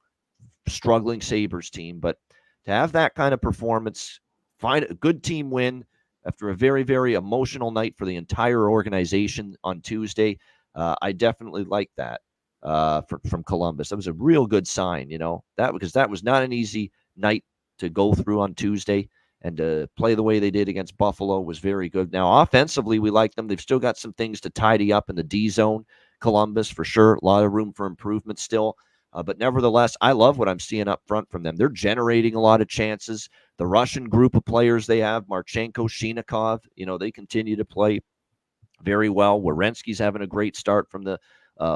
struggling Sabres team, but to have that kind of performance, find a good team win after a very, very emotional night for the entire organization on Tuesday, I definitely like that from Columbus. That was a real good sign, because that was not an easy night to go through on Tuesday, and to play the way they did against Buffalo was very good. Now, offensively, we like them. They've still got some things to tidy up in the D zone, Columbus, for sure. A lot of room for improvement still. But nevertheless, I love what I'm seeing up front from them. They're generating a lot of chances. The Russian group of players they have, Marchenko, Shinikov, they continue to play very well. Werenski's having a great start from the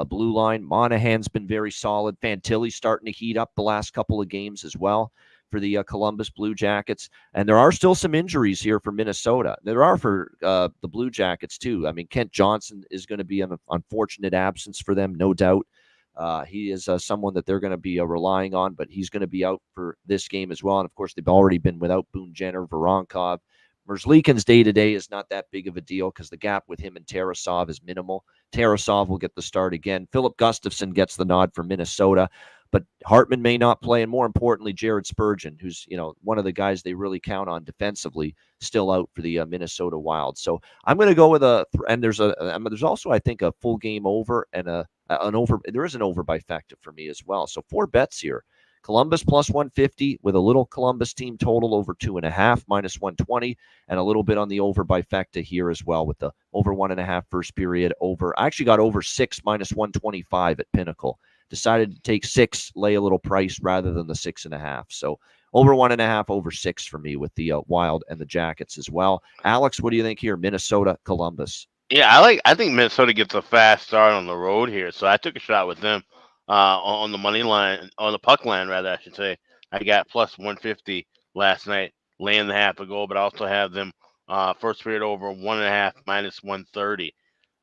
blue line. Monahan's been very solid. Fantilli's starting to heat up the last couple of games as well for the Columbus Blue Jackets. And there are still some injuries here for Minnesota. There are for the Blue Jackets too. I mean, Kent Johnson is going to be an unfortunate absence for them, no doubt. He is someone that they're going to be relying on, but he's going to be out for this game as well. And, of course, they've already been without Boone Jenner, Voronkov. Merzlikin's day-to-day is not that big of a deal because the gap with him and Tarasov is minimal. Tarasov will get the start again. Philip Gustafson gets the nod for Minnesota, but Hartman may not play. And more importantly, Jared Spurgeon, who's one of the guys they really count on defensively, still out for the Minnesota Wild. So I'm going to go with and there's also, I think, a full game over and an over. There is an over by Facta for me as well. So 4 bets here. Columbus plus 150 with a little Columbus team total over 2.5 minus 120, and a little bit on the over by Facta here as well with the over 1.5 first period over. I actually got over 6 minus 125 at Pinnacle. Decided to take 6, lay a little price rather than the 6.5. So over 1.5, over 6 for me with the Wild and the Jackets as well. Alex, what do you think here? Minnesota, Columbus. Yeah, I think Minnesota gets a fast start on the road here, so I took a shot with them on the money line, on the puck line, rather, I should say. I got plus 150 last night, laying the half a goal, but I also have them first period over 1.5 minus 130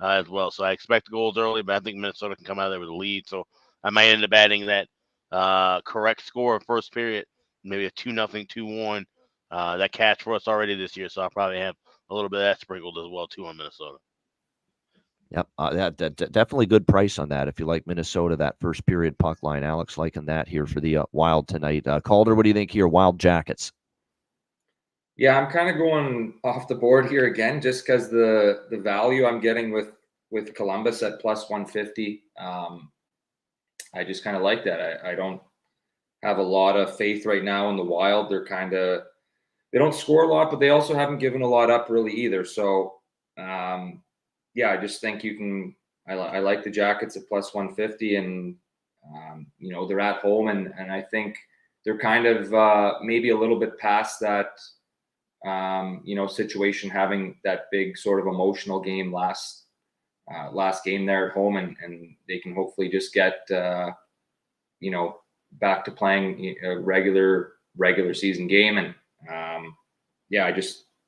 as well. So I expect goals early, but I think Minnesota can come out of there with a lead. So I might end up adding that correct score first period, maybe a 2-0, 2-1. That catch for us already this year, so I'll probably have a little bit of that sprinkled as well too on Minnesota. Yep, that definitely good price on that if you like Minnesota, that first period puck line. Alex liking that here for the Wild tonight. Calder, what do you think here? Wild Jackets. Yeah, I'm kind of going off the board here again, just because the value I'm getting with Columbus at plus 150. I just kind of like that. I don't have a lot of faith right now in the Wild. They don't score a lot, but they also haven't given a lot up really either. So, yeah, I just think you can. I like the Jackets at plus 150, and they're at home, and I think they're kind of maybe a little bit past that situation, having that big sort of emotional game last game there at home, and they can hopefully just get back to playing a regular season game, and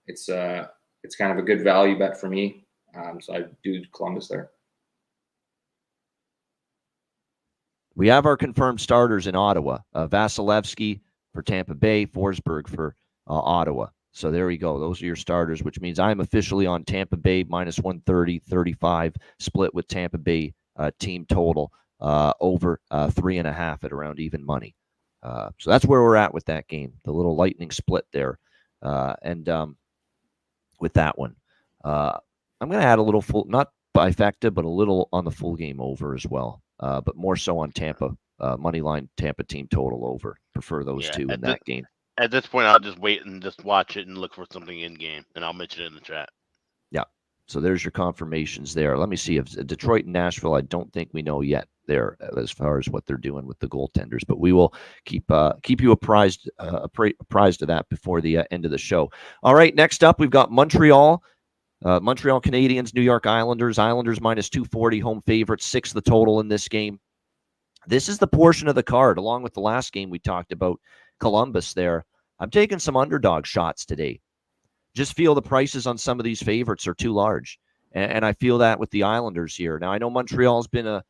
it's kind of a good value bet for me. So I do Columbus there. We have our confirmed starters in Ottawa. Vasilevsky for Tampa Bay, Forsberg for Ottawa. So there we go. Those are your starters, which means I'm officially on Tampa Bay minus 130, 35, split with Tampa Bay team total over 3.5 at around even money. So that's where we're at with that game, the little lightning split there. And with that one, I'm going to add a little full, not by Facta, but a little on the full game over as well. But more so on Tampa, money line Tampa team total over. Prefer those two in that game. At this point, I'll just wait and just watch it and look for something in game, and I'll mention it in the chat. Yeah. So there's your confirmations there. Let me see if Detroit and Nashville, I don't think we know yet there as far as what they're doing with the goaltenders, but we will keep you apprised of that before the end of the show. All right. Next up, we've got Montreal Canadiens, New York Islanders. Islanders minus 240, home favorites, 6 the total in this game. This is the portion of the card, along with the last game we talked about, Columbus there. I'm taking some underdog shots today. Just feel the prices on some of these favorites are too large. And I feel that with the Islanders here. Now, I know Montreal's been a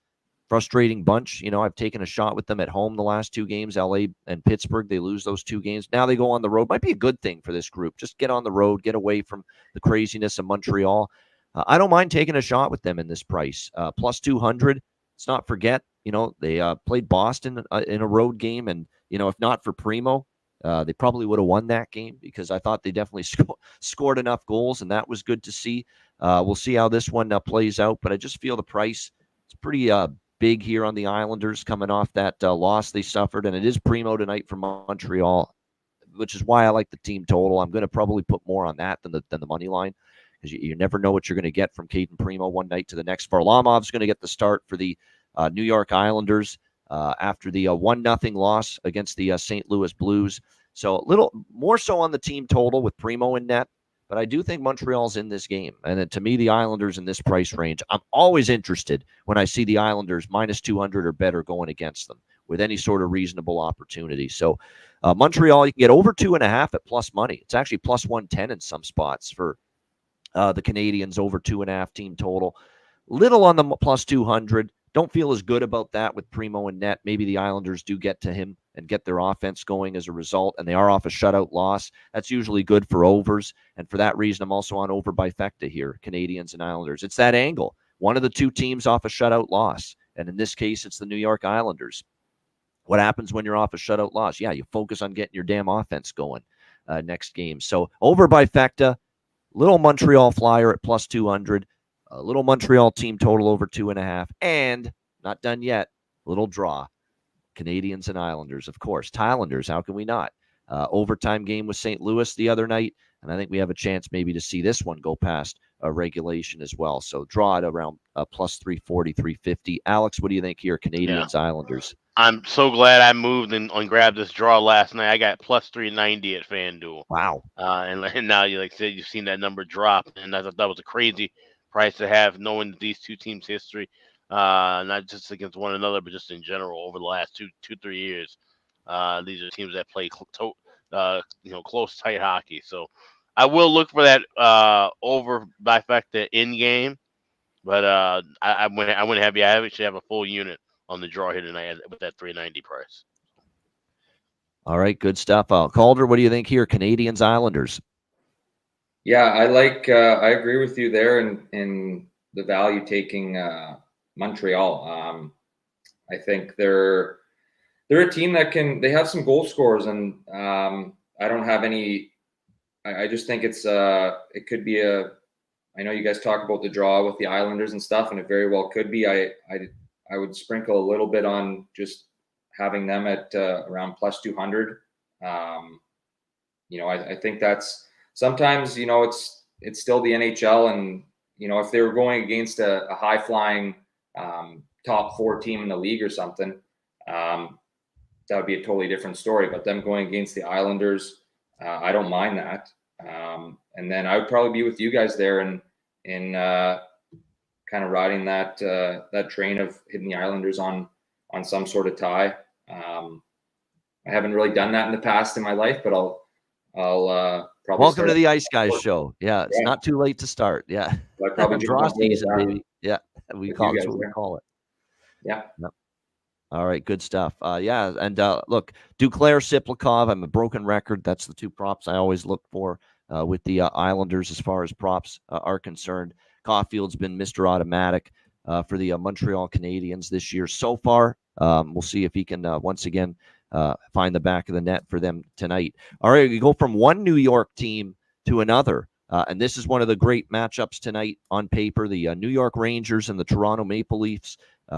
frustrating bunch. I've taken a shot with them at home the last 2 games, LA and Pittsburgh. They lose those 2 games. Now they go on the road. Might be a good thing for this group. Just get on the road, get away from the craziness of Montreal. I don't mind taking a shot with them in this price. Plus 200. Let's not forget, they played Boston in a road game. And, if not for Primo, they probably would have won that game because I thought they definitely scored enough goals, and that was good to see. We'll see how this one plays out, but I just feel the price is pretty big here on the Islanders coming off that loss they suffered, and it is Primo tonight from Montreal, which is why I like the team total. I'm going to probably put more on that than the money line because you never know what you're going to get from Caden Primo one night to the next. Varlamov's going to get the start for the New York Islanders after the 1-0 loss against the St. Louis Blues. So a little more so on the team total with Primo in net, but I do think Montreal's in this game. And to me, the Islanders in this price range, I'm always interested when I see the Islanders minus 200 or better going against them with any sort of reasonable opportunity. So Montreal, you can get over 2.5 at plus money. It's actually plus 110 in some spots for the Canadiens, over 2.5 team total. Little on the plus 200. Don't feel as good about that with Primo in net. Maybe the Islanders do get to him and get their offense going as a result, and they are off a shutout loss. That's usually good for overs, and for that reason, I'm also on over bifecta here, Canadiens and Islanders. It's that angle. One of the 2 teams off a shutout loss, and in this case, it's the New York Islanders. What happens when you're off a shutout loss? Yeah, you focus on getting your damn offense going next game. So over bifecta, little Montreal flyer at plus 200. A little Montreal team total over 2.5. And not done yet, little draw. Canadiens and Islanders, of course. Islanders, how can we not? Overtime game with St. Louis the other night. And I think we have a chance maybe to see this one go past regulation as well. So draw it around plus 340, 350. Alex, what do you think here? Canadiens, Islanders. I'm so glad I moved and grabbed this draw last night. I got plus 390 at FanDuel. Wow. And now, like I said, you've seen that number drop. And I thought that was a crazy price to have, knowing these 2 teams' history, not just against one another, but just in general over the last 2-3 years. These are teams that play close, tight hockey. So I will look for that over bifecta in game, but I wouldn't have you. I actually have a full unit on the draw here tonight with that 390 price. All right, good stuff. Calder, what do you think here? Canadiens, Islanders. Yeah, I agree with you there in the value taking Montreal. I think they're a team that they have some goal scorers, and I don't have any. I just think it could be I know you guys talk about the draw with the Islanders and stuff, and it very well could be. I would sprinkle a little bit on just having them at around plus 200. I think that's. Sometimes, it's still the NHL, and, if they were going against a high-flying top 4 team in the league or something, that would be a totally different story. But them going against the Islanders, I don't mind that. And then I would probably be with you guys there in kind of riding that train of hitting the Islanders on some sort of tie. I haven't really done that in the past in my life, but I'll probably welcome to the Ice Guys show. Yeah, it's not too late to start. Yeah, draw season, baby. Yeah, that's what we call it. Yeah. Yep. All right, good stuff. And look, Duclair, Siplikov. I'm a broken record. That's the 2 props I always look for with the Islanders as far as props are concerned. Caulfield's been Mr. Automatic for the Montreal Canadiens this year so far. We'll see if he can once again find the back of the net for them tonight. All right, we go from one New York team to another. And this is one of the great matchups tonight on paper, the New York Rangers and the Toronto Maple Leafs.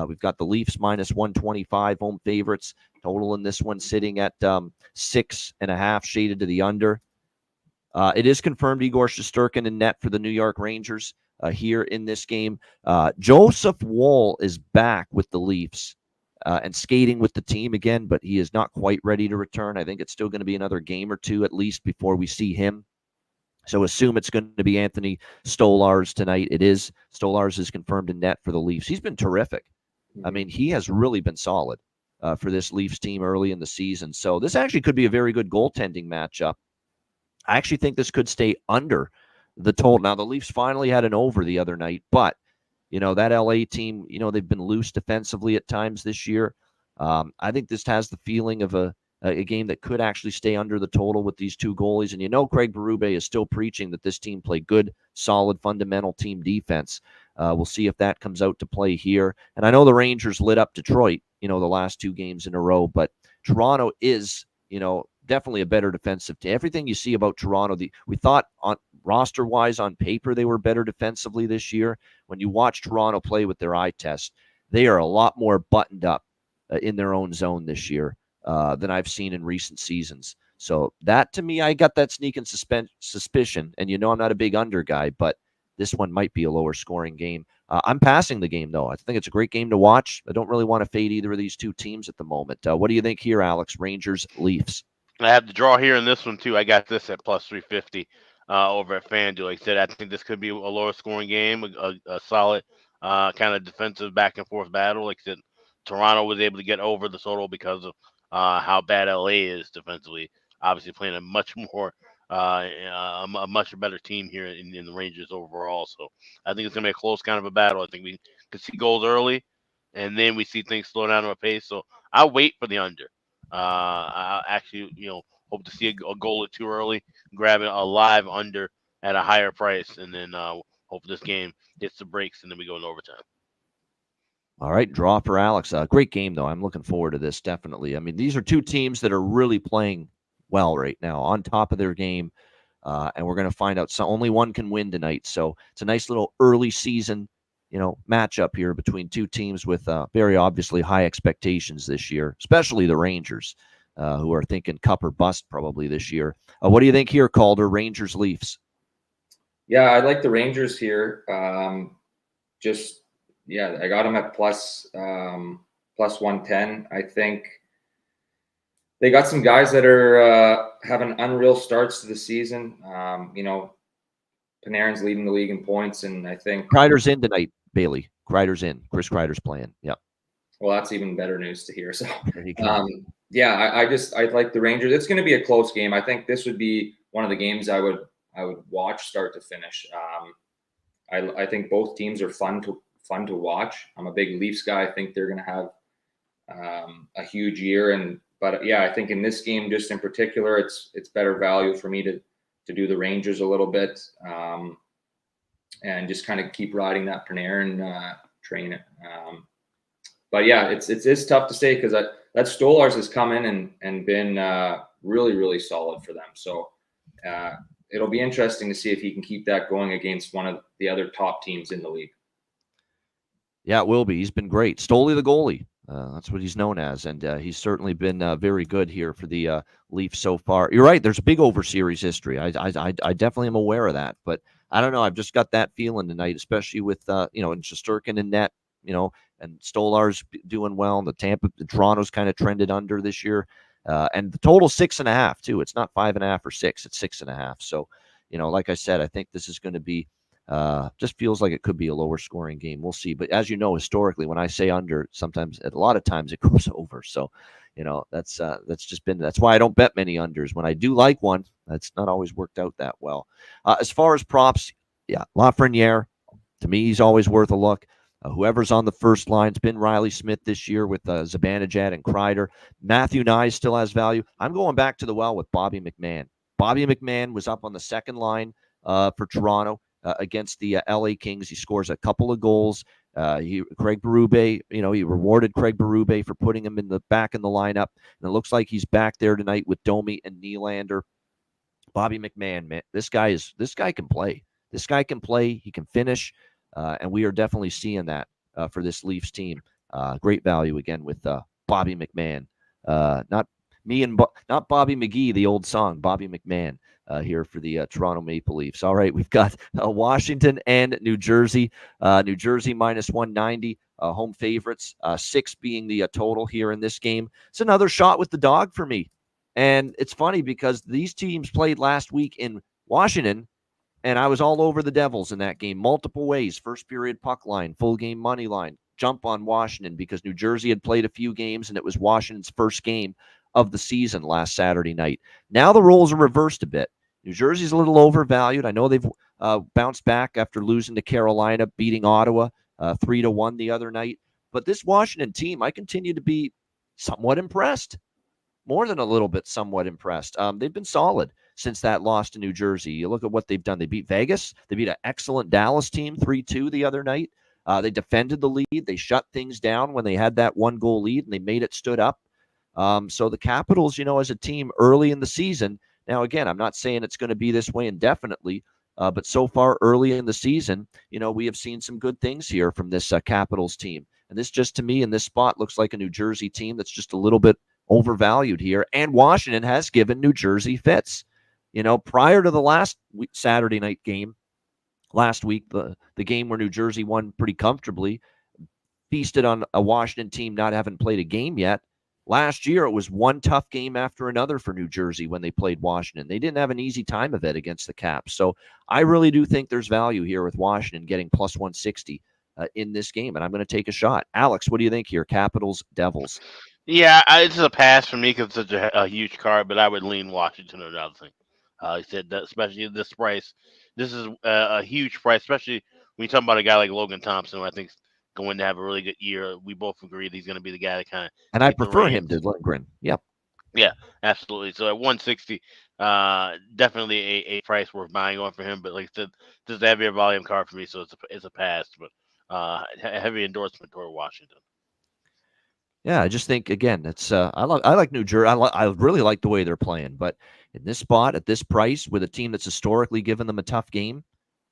We've got the Leafs minus 125 home favorites. Total in this one sitting at 6.5, shaded to the under. It is confirmed Igor Shesterkin in net for the New York Rangers here in this game. Joseph Woll is back with the Leafs. And skating with the team again, but he is not quite ready to return. I think it's still going to be another game or 2 at least before we see him. So assume it's going to be Anthony Stolarz tonight. It is. Stolarz is confirmed in net for the Leafs. He's been terrific. I mean, he has really been solid for this Leafs team early in the season. So this actually could be a very good goaltending matchup. I actually think this could stay under the total. Now, the Leafs finally had an over the other night, but That LA team, they've been loose defensively at times this year. I think this has the feeling of a game that could actually stay under the total with these two goalies. And Craig Berube is still preaching that this team play good, solid, fundamental team defense. We'll see if that comes out to play here. And I know the Rangers lit up Detroit, the last 2 games in a row, but Toronto is, definitely a better defensive team. Everything you see about Toronto, we thought on roster-wise on paper they were better defensively this year. When you watch Toronto play with their eye test, they are a lot more buttoned up in their own zone this year than I've seen in recent seasons. So that, to me, I got that sneaking suspicion. And I'm not a big under guy, but this one might be a lower scoring game. I'm passing the game, though. I think it's a great game to watch. I don't really want to fade either of these two teams at the moment. What do you think here, Alex? Rangers, Leafs? I have the draw here in this one, too. I got this at plus 350 over at FanDuel. Like I said, I think this could be a lower scoring game, a solid kind of defensive back and forth battle. Like I said, Toronto was able to get over the total because of how bad LA is defensively. Obviously, playing a much more a much better team here in the Rangers overall. So I think it's gonna be a close kind of a battle. I think we could see goals early, and then we see things slow down to a pace. So I'll wait for the under. I actually, hope to see a goal or 2 early, grabbing a live under at a higher price, and then hope this game hits the brakes, and then we go into overtime. All right, draw for Alex. Great game, though. I'm looking forward to this, definitely. I mean, these are two teams that are really playing well right now, on top of their game, and we're going to find out. So only one can win tonight, so it's a nice little early season, matchup here between two teams with very obviously high expectations this year, especially the Rangers, who are thinking cup or bust probably this year. What do you think here, Calder? Rangers, Leafs? Yeah, I like the Rangers here. I got them at plus 110. I think they got some guys that are having unreal starts to the season. Panarin's leading the league in points, and I think Kreider's in tonight, Bailey. Kreider's in. Chris Kreider's playing. Yep. Well, that's even better news to hear. So, There you go. I like the Rangers. It's going to be a close game. I think this would be one of the games I would watch start to finish. I think both teams are fun to watch. I'm a big Leafs guy. I think they're going to have a huge year, but I think in this game, just in particular, it's better value for me to do the Rangers a little bit, and just kind of keep riding that Panarin train. But yeah, it's tough to say because that Stolarz has come in and been really, really solid for them. So it'll be interesting to see if he can keep that going against one of the other top teams in the league. Yeah, it will be. He's been great. Stoli the goalie. That's what he's known as, and he's certainly been very good here for the Leafs so far. You're right. There's a big over-series history. I definitely am aware of that, but I don't know. I've just got that feeling tonight, especially with and Shesterkin in net, and Stolarz doing well. The Toronto's kind of trended under this year, and the total 6.5 too. It's not 5.5 or 6. It's 6.5. So, like I said, I think this is going to be. Just feels like it could be a lower scoring game. We'll see. But as you know, historically, when I say under, a lot of times it goes over. So, that's why I don't bet many unders. When I do like one, that's not always worked out that well. As far as props, yeah, Lafreniere, to me, he's always worth a look. Whoever's on the first line, it's been Riley Smith this year with Zibanejad and Kreider. Matthew Nye still has value. I'm going back to the well with Bobby McMann. Bobby McMann was up on the second line for Toronto. Against the LA Kings. He scores a couple of goals. Craig Berube, he rewarded Craig Berube for putting him back in the lineup. And it looks like he's back there tonight with Domi and Nylander. Bobby McMann, man, this guy can play. This guy can play. He can finish. And we are definitely seeing that for this Leafs team. Great value again with Bobby McMann. Not Bobby McGee, the old song, Bobby McMann. Here for the Toronto Maple Leafs. All right, we've got Washington and New Jersey. New Jersey minus 190, home favorites. 6 being the total here in this game. It's another shot with the dog for me. And it's funny because these teams played last week in Washington, and I was all over the Devils in that game multiple ways. First period puck line, full game money line, jump on Washington because New Jersey had played a few games, and it was Washington's first game of the season last Saturday night. Now the roles are reversed a bit. New Jersey's a little overvalued. I know they've bounced back after losing to Carolina, beating Ottawa 3-1 the other night. But this Washington team, I continue to be somewhat impressed. More than a little bit somewhat impressed. They've been solid since that loss to New Jersey. You look at what they've done. They beat Vegas. They beat an excellent Dallas team 3-2 the other night. They defended the lead. They shut things down when they had that 1-goal lead, and they made it stood up. So the Capitals, as a team early in the season, now, again, I'm not saying it's going to be this way indefinitely, but so far early in the season, we have seen some good things here from this Capitals team. And this just, to me, in this spot, looks like a New Jersey team that's just a little bit overvalued here. And Washington has given New Jersey fits. Prior to the last Saturday night game, last week, the game where New Jersey won pretty comfortably, feasted on a Washington team not having played a game yet. Last year, it was one tough game after another for New Jersey when they played Washington. They didn't have an easy time of it against the Caps. So I really do think there's value here with Washington getting plus 160 in this game, and I'm going to take a shot. Alex, what do you think here? Capitals, Devils. Yeah, it's a pass for me because it's such a huge card, but I would lean Washington or nothing. He said that, especially at this price. This is a huge price, especially when you talk about a guy like Logan Thompson, who I think is going to have a really good year. We both agree that he's going to be the guy that kind of. And I prefer him to Lindgren. Yep. Yeah, absolutely. So at 160, definitely a price worth buying on for him. But like I said, this is a heavier volume card for me, so it's a pass. But heavy endorsement toward Washington. Yeah, I just think, again, it's I like New Jersey. I really like the way they're playing, but in this spot at this price with a team that's historically given them a tough game,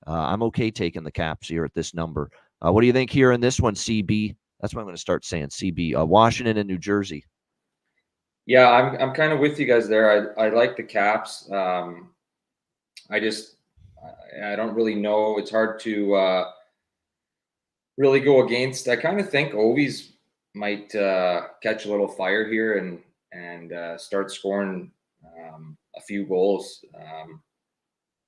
I'm okay taking the Caps here at this number. What do you think here in this one, CB? That's what I'm going to start saying, CB. Washington and New Jersey. Yeah, I'm kind of with you guys there. I like the Caps. I don't really know. It's hard to really go against. I kind of think Ovi's might catch a little fire here and start scoring a few goals.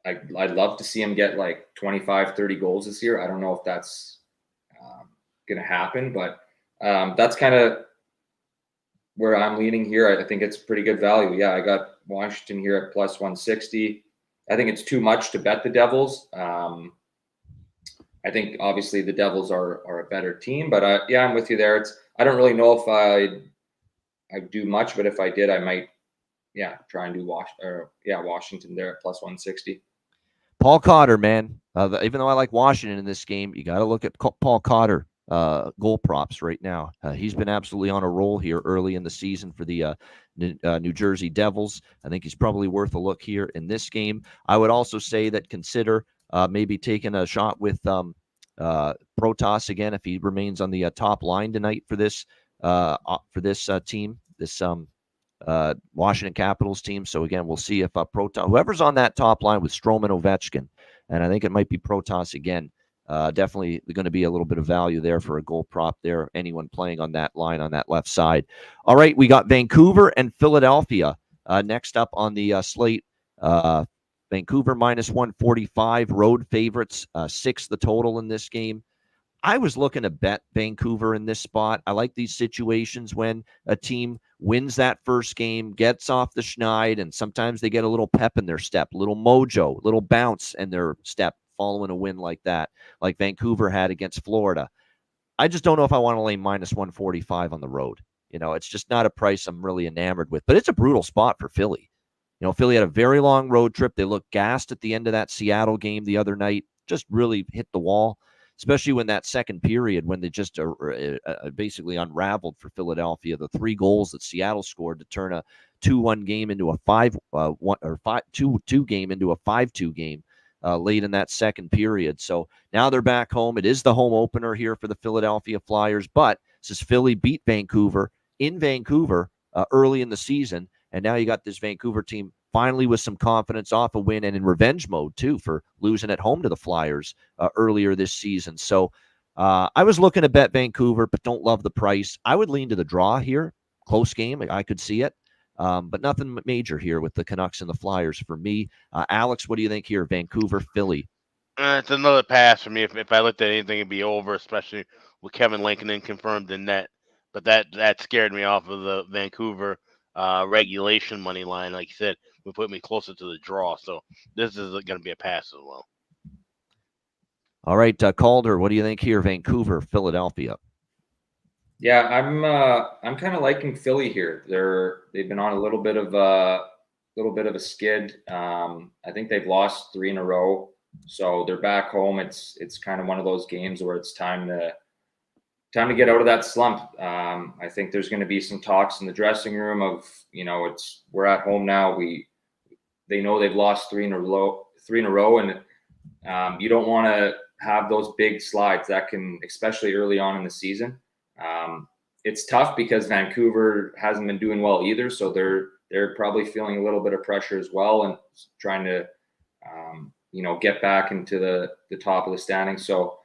I'd love to see him get like 25, 30 goals this year. I don't know if that's going to happen, but that's kind of where I'm leaning here. I think it's pretty good value. Yeah, I got Washington here at plus 160. I think it's too much to bet the Devils. I think obviously the Devils are a better team, but yeah, I'm with you there. I don't really know if I do much, but if I did, I might, try and do Washington there at plus 160. Paul Cotter, man. Even though I like Washington in this game, you got to look at Paul Cotter goal props right now. He's been absolutely on a roll here early in the season for the New Jersey Devils. I think he's probably worth a look here in this game. I would also say that consider maybe taking a shot with Protas again if he remains on the top line tonight for this team, this Washington Capitals team. So again, we'll see if Protas, whoever's on that top line with Strome and Ovechkin, and I think it might be Protas again. Definitely going to be a little bit of value there for a goal prop there. Anyone playing on that line on that left side. All right, we got Vancouver and Philadelphia next up on the slate. Vancouver minus 145, road favorites, 6 the total in this game. I was looking to bet Vancouver in this spot. I like these situations when a team wins that first game, gets off the schneid, and sometimes they get a little pep in their step, a little mojo, a little bounce in their step following a win like that, like Vancouver had against Florida. I just don't know if I want to lay minus 145 on the road. It's just not a price I'm really enamored with, but it's a brutal spot for Philly. Philly had a very long road trip. They looked gassed at the end of that Seattle game the other night, just really hit the wall, especially when that second period, when they just basically unraveled for Philadelphia. The 3 goals that Seattle scored to turn a 2-1 game into a 2-2 game into a 5-2 game late in that second period. So now they're back home. It is the home opener here for the Philadelphia Flyers, but since Philly beat Vancouver in Vancouver early in the season, and now you got this Vancouver team finally with some confidence off a win and in revenge mode, too, for losing at home to the Flyers earlier this season. So I was looking to bet Vancouver, but don't love the price. I would lean to the draw here. Close game. I could see it. But nothing major here with the Canucks and the Flyers for me. Alex, what do you think here? Vancouver, Philly. It's another pass for me. If I looked at anything, it'd be over, especially with Kevin Lankinen confirmed in net. But that scared me off of the Vancouver regulation money line. Like you said, would put me closer to the draw. So this is going to be a pass as well. All right, Calder, what do you think here? Vancouver, Philadelphia. Yeah, I'm kind of liking Philly here. They've been on a little bit of a skid. I think they've lost 3 in a row, so they're back home. It's kind of one of those games where it's time to get out of that slump. I think there's going to be some talks in the dressing room of, we're at home now. They know they've lost 3 in a row, and you don't want to have those big slides that can, especially early on in the season. It's tough because Vancouver hasn't been doing well either, so they're probably feeling a little bit of pressure as well and trying to get back into the top of the standings. So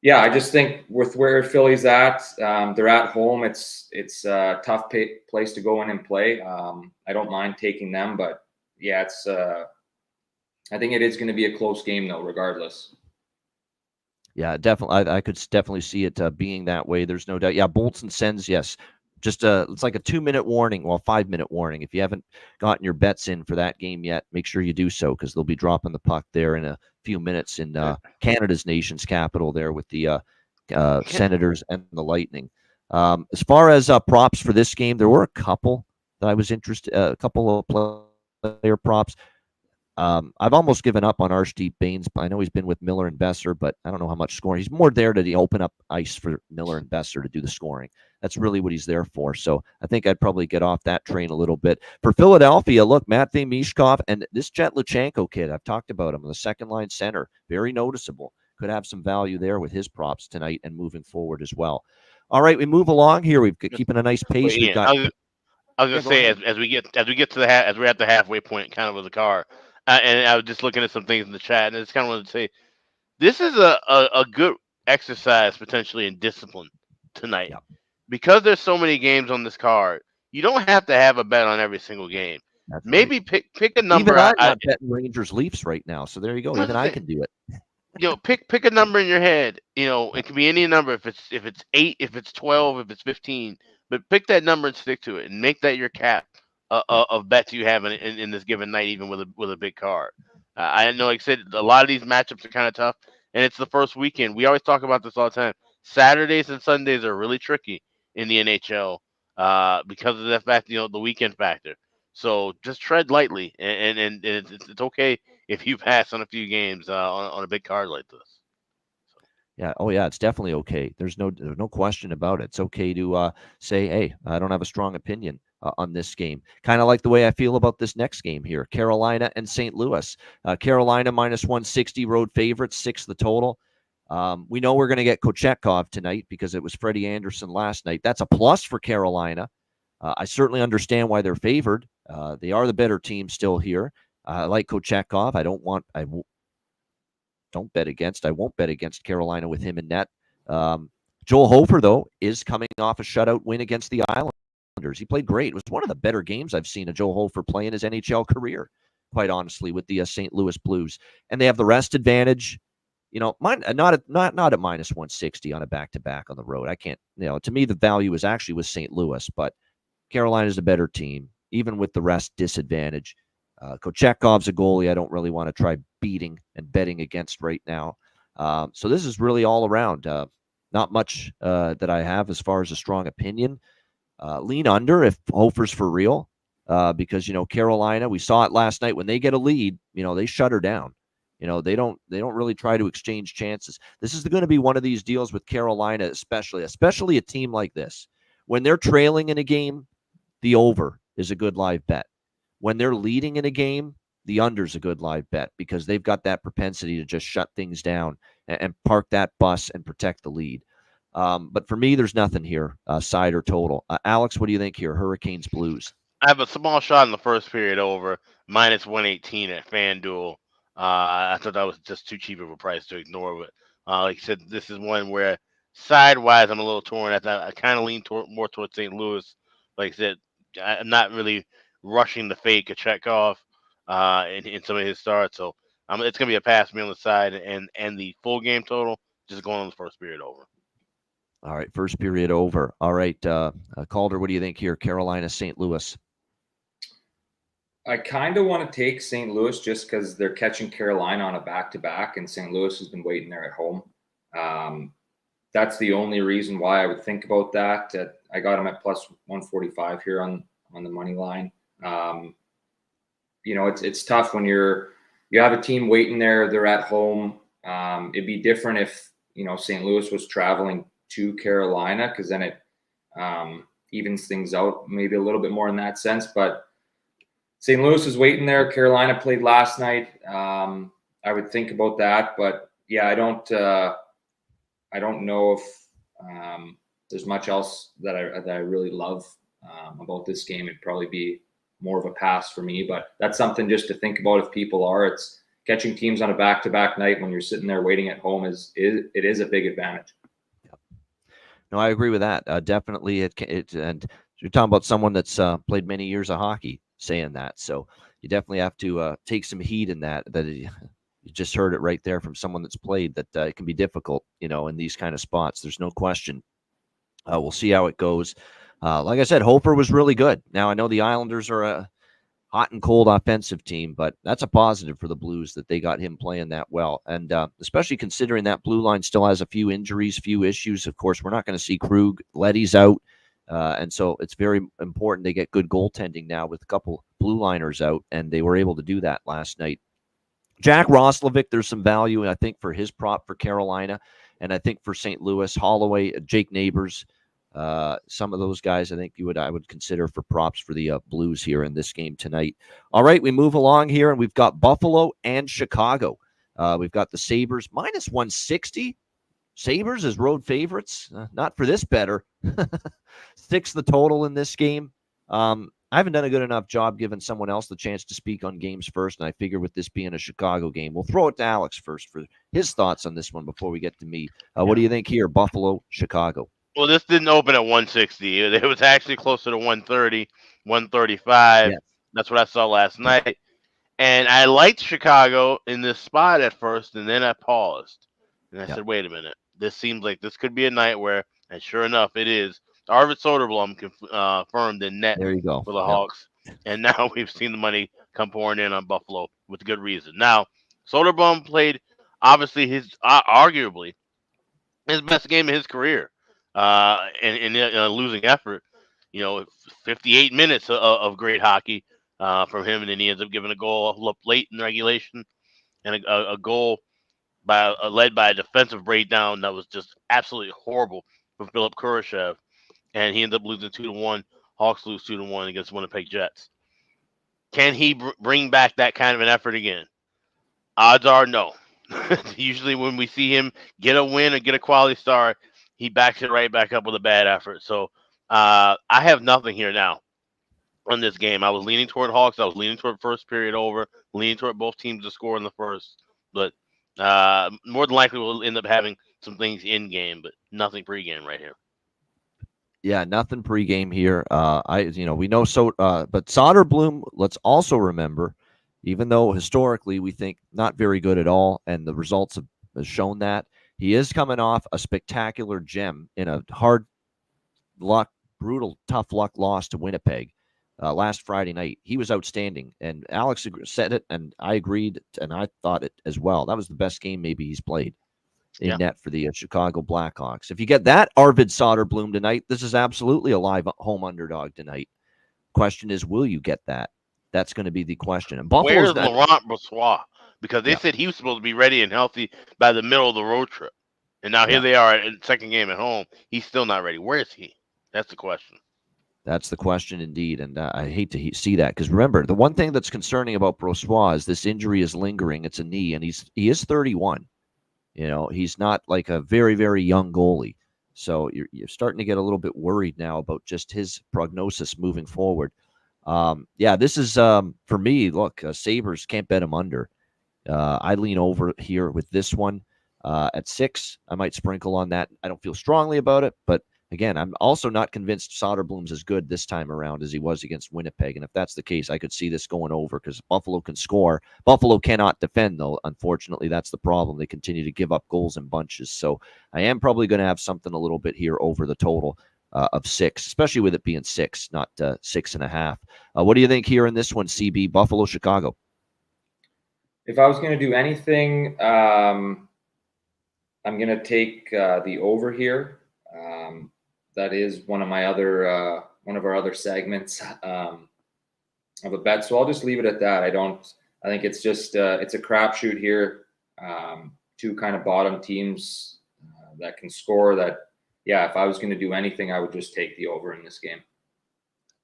yeah, I just think with where Philly's at, they're at home. It's a tough place to go in and play. I don't mind taking them, but yeah, I think it is going to be a close game though, regardless. Yeah, definitely. I could definitely see it being that way. There's no doubt. Yeah, Bolts and Sens, yes. Just it's like a 2-minute warning, 5-minute warning. If you haven't gotten your bets in for that game yet, make sure you do so, because they'll be dropping the puck there in a few minutes in Canada's nation's capital there with the Senators and the Lightning. As far as props for this game, there were a couple that I was interested. A couple of player props. I've almost given up on Arshdeep Bains. I know he's been with Miller and Besser, but I don't know how much scoring. He's more there to open up ice for Miller and Besser to do the scoring. That's really what he's there for. So I think I'd probably get off that train a little bit. For Philadelphia, look, Matvei Mishkov and this Jet Luchenko kid, I've talked about him, the second-line center, very noticeable. Could have some value there with his props tonight and moving forward as well. All right, we move along here. We've got keeping a nice pace. We've got. I was gonna say ahead. as we get to as we're at the halfway point, kind of with the car, and I was just looking at some things in the chat, and I just kind of wanted to say this is a good exercise potentially in discipline tonight, Yeah. because there's so many games on this card. You don't have to have a bet on every single game. That's Maybe right. pick a number. Even I'm not betting Rangers Leafs right now, so there you go. That's Even the I thing. can do it. Pick a number in your head. It can be any number. If it's 8, if it's 12, if it's 15, but pick that number and stick to it, and make that your cap of bets you have in this given night, even with a big card. I know, like I said, a lot of these matchups are kind of tough, and it's the first weekend. We always talk about this all the time. Saturdays and Sundays are really tricky in the NHL because of that fact, the weekend factor. So just tread lightly, and it's okay if you pass on a few games on a big card like this. Yeah. Oh, yeah. It's definitely okay. There's no question about it. It's okay to say, hey, I don't have a strong opinion on this game. Kind of like the way I feel about this next game here, Carolina and St. Louis. Carolina -160 road favorites, 6 the total. We know we're going to get Kochetkov tonight because it was Freddie Anderson last night. That's a plus for Carolina. I certainly understand why they're favored. They are the better team still here. I like Kochetkov. I won't bet against Carolina with him in net. Joel Hofer, though, is coming off a shutout win against the Islanders. He played great. It was one of the better games I've seen of Joel Hofer play in his NHL career, quite honestly, with the St. Louis Blues. And they have the rest advantage. Not at -160 on a back-to-back on the road. I can't. To me, the value is actually with St. Louis, but Carolina's a better team, even with the rest disadvantage. Kochetkov's a goalie I don't really want to try beating and betting against right now. So this is really all around. Not much that I have as far as a strong opinion. Lean under if Hofer's for real, because Carolina. We saw it last night when they get a lead. They shut her down. They don't really try to exchange chances. This is going to be one of these deals with Carolina, especially a team like this. When they're trailing in a game, the over is a good live bet. When they're leading in a game, the under's a good live bet because they've got that propensity to just shut things down and park that bus and protect the lead. But for me, there's nothing here, side or total. Alex, what do you think here? Hurricanes, Blues. I have a small shot in the first period over -118 at FanDuel. I thought that was just too cheap of a price to ignore. But like I said, this is one where sidewise I'm a little torn. I kind of lean more towards St. Louis. Like I said, I'm not really rushing the fade Kochetkov in some of his starts. So it's going to be a pass me on the side, and the full game total just going on the first period over. All right, first period over. All right, Calder, what do you think here? Carolina, St. Louis. I kind of want to take St. Louis just because they're catching Carolina on a back-to-back, and St. Louis has been waiting there at home. That's the only reason why I would think about that. I got them at plus 145 here on the money line. It's tough when you have a team waiting there. They're at home. It'd be different if St. Louis was traveling to Carolina, because then it evens things out maybe a little bit more in that sense. But St. Louis is waiting there. Carolina played last night. I would think about that, but yeah, I don't know if there's much else that I really love about this game. It'd probably be more of a pass for me, but that's something just to think about if people are. It's catching teams on a back-to-back night when you're sitting there waiting at home is a big advantage. No, I agree with that. Definitely, and you're talking about someone that's played many years of hockey saying that, so you definitely have to take some heed in that. You just heard it right there from someone that's played, that it can be difficult, in these kind of spots. There's no question. We'll see how it goes. Like I said, Hofer was really good. Now, I know the Islanders are a hot and cold offensive team, but that's a positive for the Blues that they got him playing that well. And especially considering that blue line still has a few injuries, few issues. Of course, we're not going to see Krug. Leddy's out. And so it's very important they get good goaltending now with a couple blue liners out, and they were able to do that last night. Jack Roslovic, there's some value, I think, for his prop for Carolina, and I think for St. Louis, Holloway, Jake Neighbors, some of those guys I think I would consider for props for the Blues here in this game tonight. All right, we move along here, and we've got Buffalo and Chicago. We've got the Sabres minus 160. Sabres as road favorites. Not for this better. 6 the total in this game. I haven't done a good enough job giving someone else the chance to speak on games first, and I figure with this being a Chicago game, we'll throw it to Alex first for his thoughts on this one before we get to me. What do you think here, Buffalo, Chicago? Well, this didn't open at 160. It was actually closer to 130, 135. Yes. That's what I saw last night. And I liked Chicago in this spot at first, and then I paused. And I said, wait a minute. This seems like this could be a night where, and sure enough, it is. Arvid Soderblom confirmed in net there you go. for the Hawks. And now we've seen the money come pouring in on Buffalo with good reason. Now, Soderblom played, obviously, arguably his best game of his career. In a losing effort, 58 minutes of great hockey from him, and then he ends up giving a goal late in regulation, and a goal led by a defensive breakdown that was just absolutely horrible from Philip Kurashev, and he ends up losing 2-1. Hawks lose 2-1 against Winnipeg Jets. Can he bring back that kind of an effort again? Odds are no. Usually when we see him get a win or get a quality start, he backs it right back up with a bad effort. So I have nothing here now on this game. I was leaning toward Hawks. I was leaning toward first period over, leaning toward both teams to score in the first. But more than likely we'll end up having some things in game, but nothing pregame right here. Yeah, nothing pregame here. We know so, but Soderblom, let's also remember, even though historically we think not very good at all, and the results have shown that, he is coming off a spectacular gem in a brutal, tough luck loss to Winnipeg last Friday night. He was outstanding, and Alex said it, and I agreed, and I thought it as well. That was the best game maybe he's played in net for the Chicago Blackhawks. If you get that Arvid Soderblom tonight, this is absolutely a live home underdog tonight. Question is, will you get that? That's going to be the question. And Buffalo's Laurent Brossoit? Because they said he was supposed to be ready and healthy by the middle of the road trip. And now here they are in the second game at home. He's still not ready. Where is he? That's the question. That's the question indeed. And I hate to see that, because remember, the one thing that's concerning about Brossoit is this injury is lingering. It's a knee, and he is 31. He's not like a very, very young goalie. So you're starting to get a little bit worried now about just his prognosis moving forward. This is, for me, look, Sabres can't bet him under. I lean over here with this one at 6. I might sprinkle on that. I don't feel strongly about it, but again, I'm also not convinced Soderblom's as good this time around as he was against Winnipeg. And if that's the case, I could see this going over, because Buffalo can score. Buffalo cannot defend, though. Unfortunately, that's the problem. They continue to give up goals in bunches. So I am probably going to have something a little bit here over the total. of 6, especially with it being 6, not 6.5. What do you think here in this one, CB, Buffalo, Chicago? If I was going to do anything, I'm going to take the over here. That is one of our other segments of a bet. So I'll just leave it at that. I think it's just it's a crapshoot here. Two kind of bottom teams that can score. If I was going to do anything, I would just take the over in this game.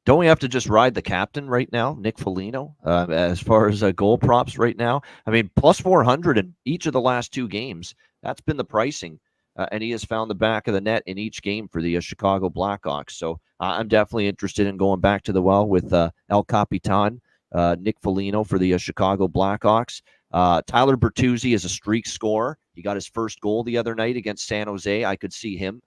Don't we have to just ride the captain right now, Nick Foligno, as far as goal props right now? I mean, plus 400 in each of the last 2 games. That's been the pricing. And he has found the back of the net in each game for the Chicago Blackhawks. So I'm definitely interested in going back to the well with El Capitan, Nick Foligno for the Chicago Blackhawks. Tyler Bertuzzi is a streak scorer. He got his first goal the other night against San Jose. I could see him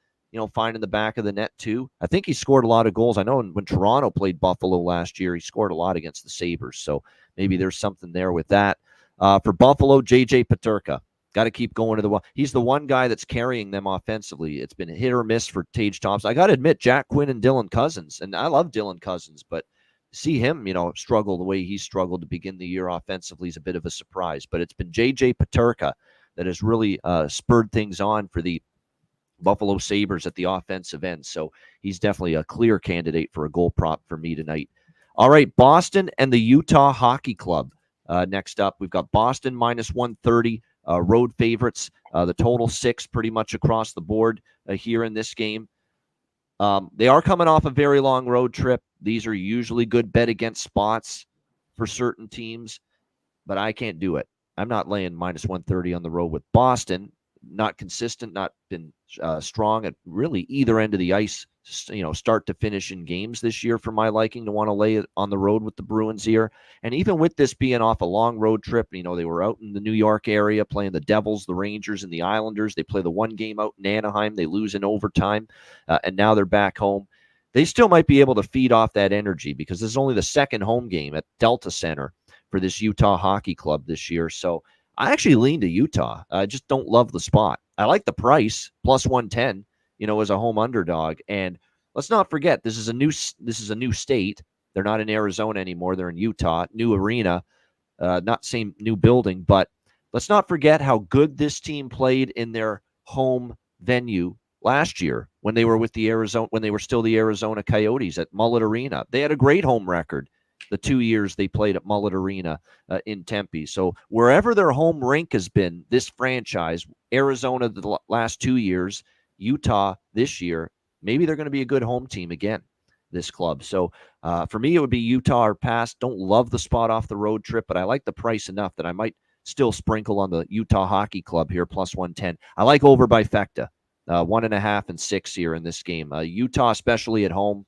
finding the back of the net too. I think he scored a lot of goals. I know when Toronto played Buffalo last year, he scored a lot against the Sabres. So maybe there's something there with that. For Buffalo, JJ Peterka. Got to keep going to the well. He's the one guy that's carrying them offensively. It's been hit or miss for Tage Thompson. I got to admit, Jack Quinn and Dylan Cousins, and I love Dylan Cousins, but see him, struggle the way he struggled to begin the year offensively is a bit of a surprise. But it's been JJ Peterka that has really spurred things on for the Buffalo Sabres at the offensive end. So he's definitely a clear candidate for a goal prop for me tonight. All right, Boston and the Utah Hockey Club. Next up, we've got Boston minus 130, road favorites. The total 6 pretty much across the board here in this game. They are coming off a very long road trip. These are usually good bet against spots for certain teams, but I can't do it. I'm not laying minus 130 on the road with Boston. Not consistent, not been strong at really either end of the ice, start to finish in games this year for my liking to want to lay it on the road with the Bruins here. And even with this being off a long road trip, they were out in the New York area playing the Devils, the Rangers, and the Islanders. They play the one game out in Anaheim. They lose in overtime, and now they're back home. They still might be able to feed off that energy because this is only the second home game at Delta Center for this Utah Hockey Club this year. So I actually lean to Utah. I just don't love the spot. I like the price, plus 110, as a home underdog. And let's not forget, this is a new state. They're not in Arizona anymore. They're in Utah, new arena, not same new building. But let's not forget how good this team played in their home venue last year when they were still the Arizona Coyotes at Mullet Arena. They had a great home record the 2 years they played at Mullet Arena in Tempe. So wherever their home rink has been, this franchise, Arizona the last 2 years, Utah this year, maybe they're going to be a good home team again, this club. So for me, it would be Utah or pass. Don't love the spot off the road trip, but I like the price enough that I might still sprinkle on the Utah Hockey Club here, plus 110. I like over by Fecta, 1.5 and 6 here in this game. Utah, especially at home,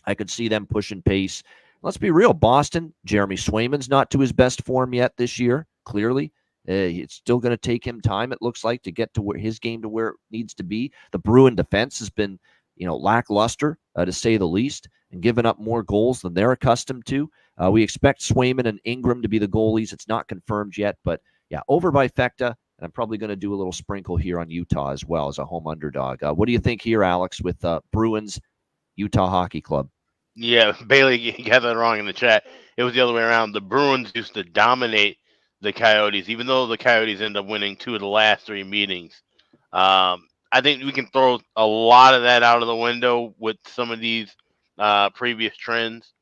I could see them pushing pace. Let's be real. Boston, Jeremy Swayman's not to his best form yet this year, clearly. It's still going to take him time, it looks like, to get to his game to where it needs to be. The Bruin defense has been, lackluster, to say the least, and given up more goals than they're accustomed to. We expect Swayman and Ingram to be the goalies. It's not confirmed yet, but yeah, over by Fecta, and I'm probably going to do a little sprinkle here on Utah as well as a home underdog. What do you think here, Alex, with Bruins, Utah Hockey Club? Yeah, Bailey, you got that wrong in the chat. It was the other way around. The Bruins used to dominate the Coyotes, even though the Coyotes ended up winning 2 of the last 3 meetings. I think we can throw a lot of that out of the window with some of these previous trends.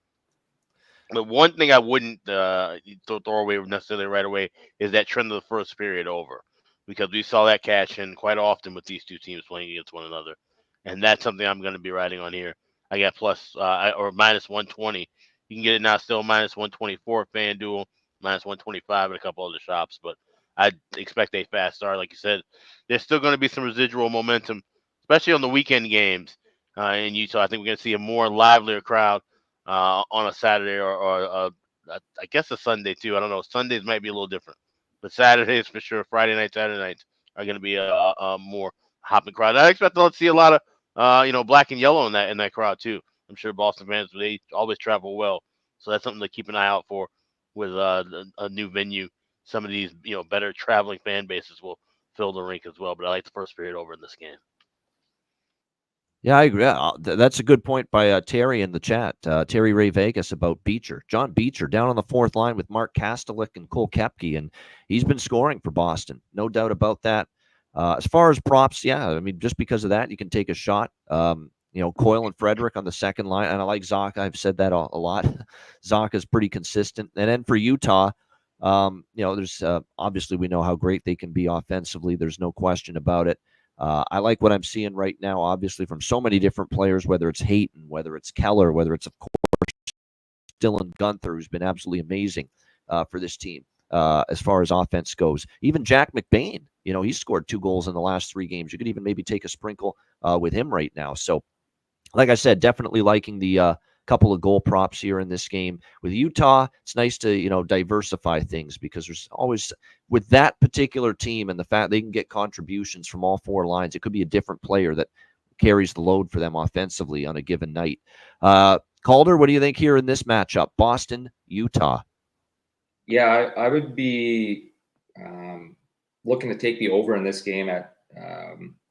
But one thing I wouldn't throw away necessarily right away is that trend of the first period over, because we saw that cash in quite often with these two teams playing against one another, and that's something I'm going to be riding on here. I got plus or minus 120. You can get it now still minus 124 FanDuel, minus 125 at a couple other shops, but I expect a fast start. Like you said, there's still going to be some residual momentum, especially on the weekend games in Utah. I think we're going to see a more livelier crowd on a Saturday or I guess a Sunday too. I don't know. Sundays might be a little different, but Saturdays for sure. Friday night, Saturday nights are going to be a more hopping crowd. I expect to see a lot of black and yellow in that crowd too. I'm sure Boston fans, they always travel well, so that's something to keep an eye out for with a new venue. Some of these better traveling fan bases will fill the rink as well. But I like the first period over in this game. Yeah, I agree. That's a good point by Terry in the chat. Terry Ray Vegas about Beecher. John Beecher down on the fourth line with Mark Kastelik and Cole Koepke, and he's been scoring for Boston. No doubt about that. As far as props, yeah, I mean, just because of that, you can take a shot. Coyle and Frederick on the second line, and I like Zacha. I've said that a lot. Zacha's pretty consistent. And then for Utah, there's obviously we know how great they can be offensively. There's no question about it. I like what I'm seeing right now, obviously, from so many different players, whether it's Hayton, whether it's Keller, whether it's, of course, Dylan Gunther, who's been absolutely amazing for this team as far as offense goes. Even Jack McBain, he's scored 2 goals in the last 3 games. You could even maybe take a sprinkle with him right now. So, like I said, definitely liking the couple of goal props here in this game. With Utah, it's nice to, diversify things because there's always, with that particular team and the fact they can get contributions from all 4 lines, it could be a different player that carries the load for them offensively on a given night. Calder, what do you think here in this matchup? Boston, Utah. Yeah, I would be looking to take the over in this game at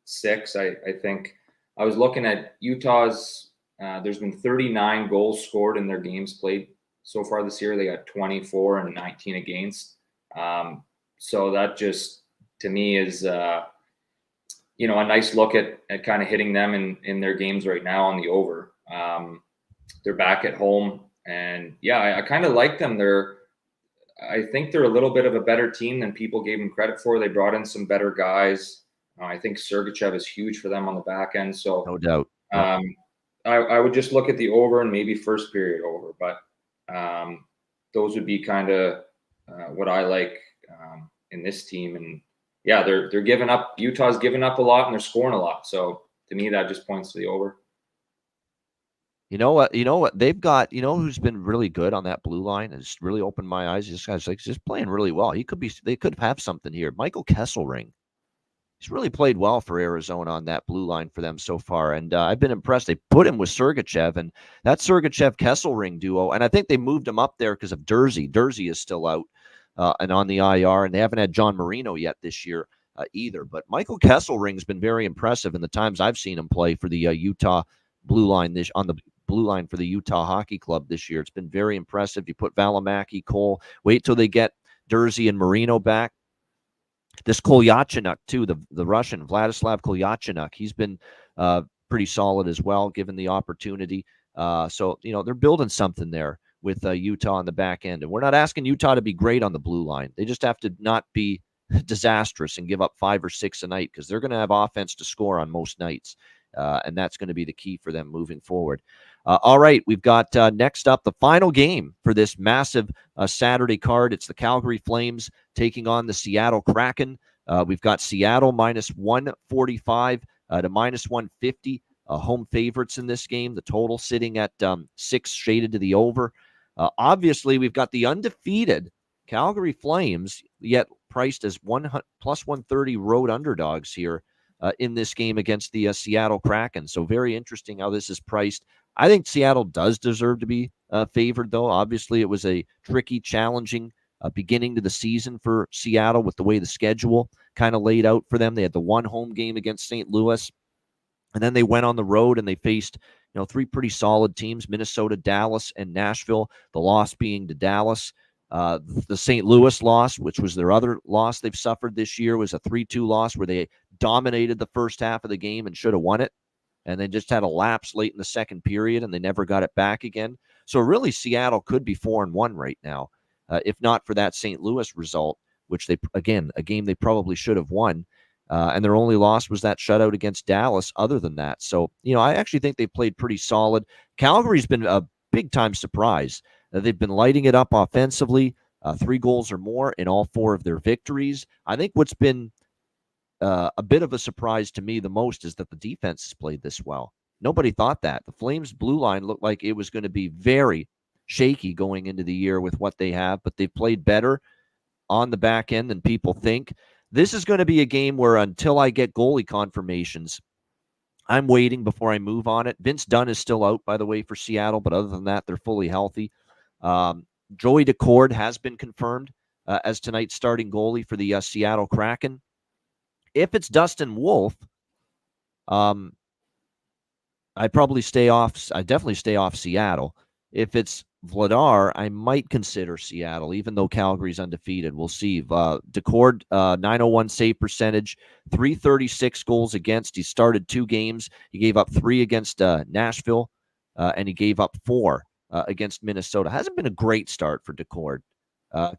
6. I think I was looking at Utah's. There's been 39 goals scored in their games played so far this year. They got 24 and 19 against. So that just, to me, is a nice look at kind of hitting them in their games right now on the over. They're back at home, and yeah, I kind of like them. I think they're a little bit of a better team than people gave them credit for. They brought in some better guys. I think Sergachev is huge for them on the back end. So no doubt. I would just look at the over and maybe first period over, but those would be kind of what I like in this team. And yeah, they're giving up. Utah's giving up a lot and they're scoring a lot. So to me, that just points to the over. You know what? They've got, who's been really good on that blue line and just really opened my eyes. This guy's just playing really well. They could have something here. Michael Kesselring. He's really played well for Arizona on that blue line for them so far. And I've been impressed. They put him with Sergachev, and that Sergachev-Kesselring duo. And I think they moved him up there because of Dursey. Dursey is still out and on the IR, and they haven't had John Marino yet this year either. But Michael Kesselring's been very impressive in the times I've seen him play for the Utah blue line on the blue line for the Utah Hockey Club this year. It's been very impressive. You put Valimaki, Cole. Wait till they get Dursey and Marino back. This Kolyachonok, too, the Russian, Vladislav Kolyachonok, he's been pretty solid as well, given the opportunity. So, they're building something there with Utah on the back end. And we're not asking Utah to be great on the blue line. They just have to not be disastrous and give up 5 or 6 a night because they're going to have offense to score on most nights. And that's going to be the key for them moving forward. All right, we've got next up the final game for this massive Saturday card. It's the Calgary Flames taking on the Seattle Kraken. We've got Seattle minus 145 to minus 150 home favorites in this game. The total sitting at 6 shaded to the over. Obviously, we've got the undefeated Calgary Flames, yet priced as plus 130 road underdogs here in this game against the Seattle Kraken. So very interesting how this is priced. I think Seattle does deserve to be favored, though. Obviously, it was a tricky, challenging beginning to the season for Seattle with the way the schedule kind of laid out for them. They had the one home game against St. Louis, and then they went on the road and they faced 3 pretty solid teams, Minnesota, Dallas, and Nashville, the loss being to Dallas. The St. Louis loss, which was their other loss they've suffered this year, was a 3-2 loss where they dominated the first half of the game and should have won it. And they just had a lapse late in the second period, and they never got it back again. So really, Seattle could be 4-1 right now, if not for that St. Louis result, which a game they probably should have won. And their only loss was that shutout against Dallas other than that. So, I actually think they played pretty solid. Calgary's been a big-time surprise. They've been lighting it up offensively, 3 goals or more in all 4 of their victories. I think what's been a bit of a surprise to me the most is that the defense has played this well. Nobody thought that. The Flames' blue line looked like it was going to be very shaky going into the year with what they have, but they've played better on the back end than people think. This is going to be a game where until I get goalie confirmations, I'm waiting before I move on it. Vince Dunn is still out, by the way, for Seattle, but other than that, they're fully healthy. Joey Decord has been confirmed as tonight's starting goalie for the Seattle Kraken. If it's Dustin Wolf, I'd definitely stay off Seattle. If it's Vladar, I might consider Seattle, even though Calgary's undefeated. We'll see. Decord, 901 save percentage, 336 goals against. He started 2 games. He gave up 3 against Nashville, and he gave up 4 against Minnesota. Hasn't been a great start for Decord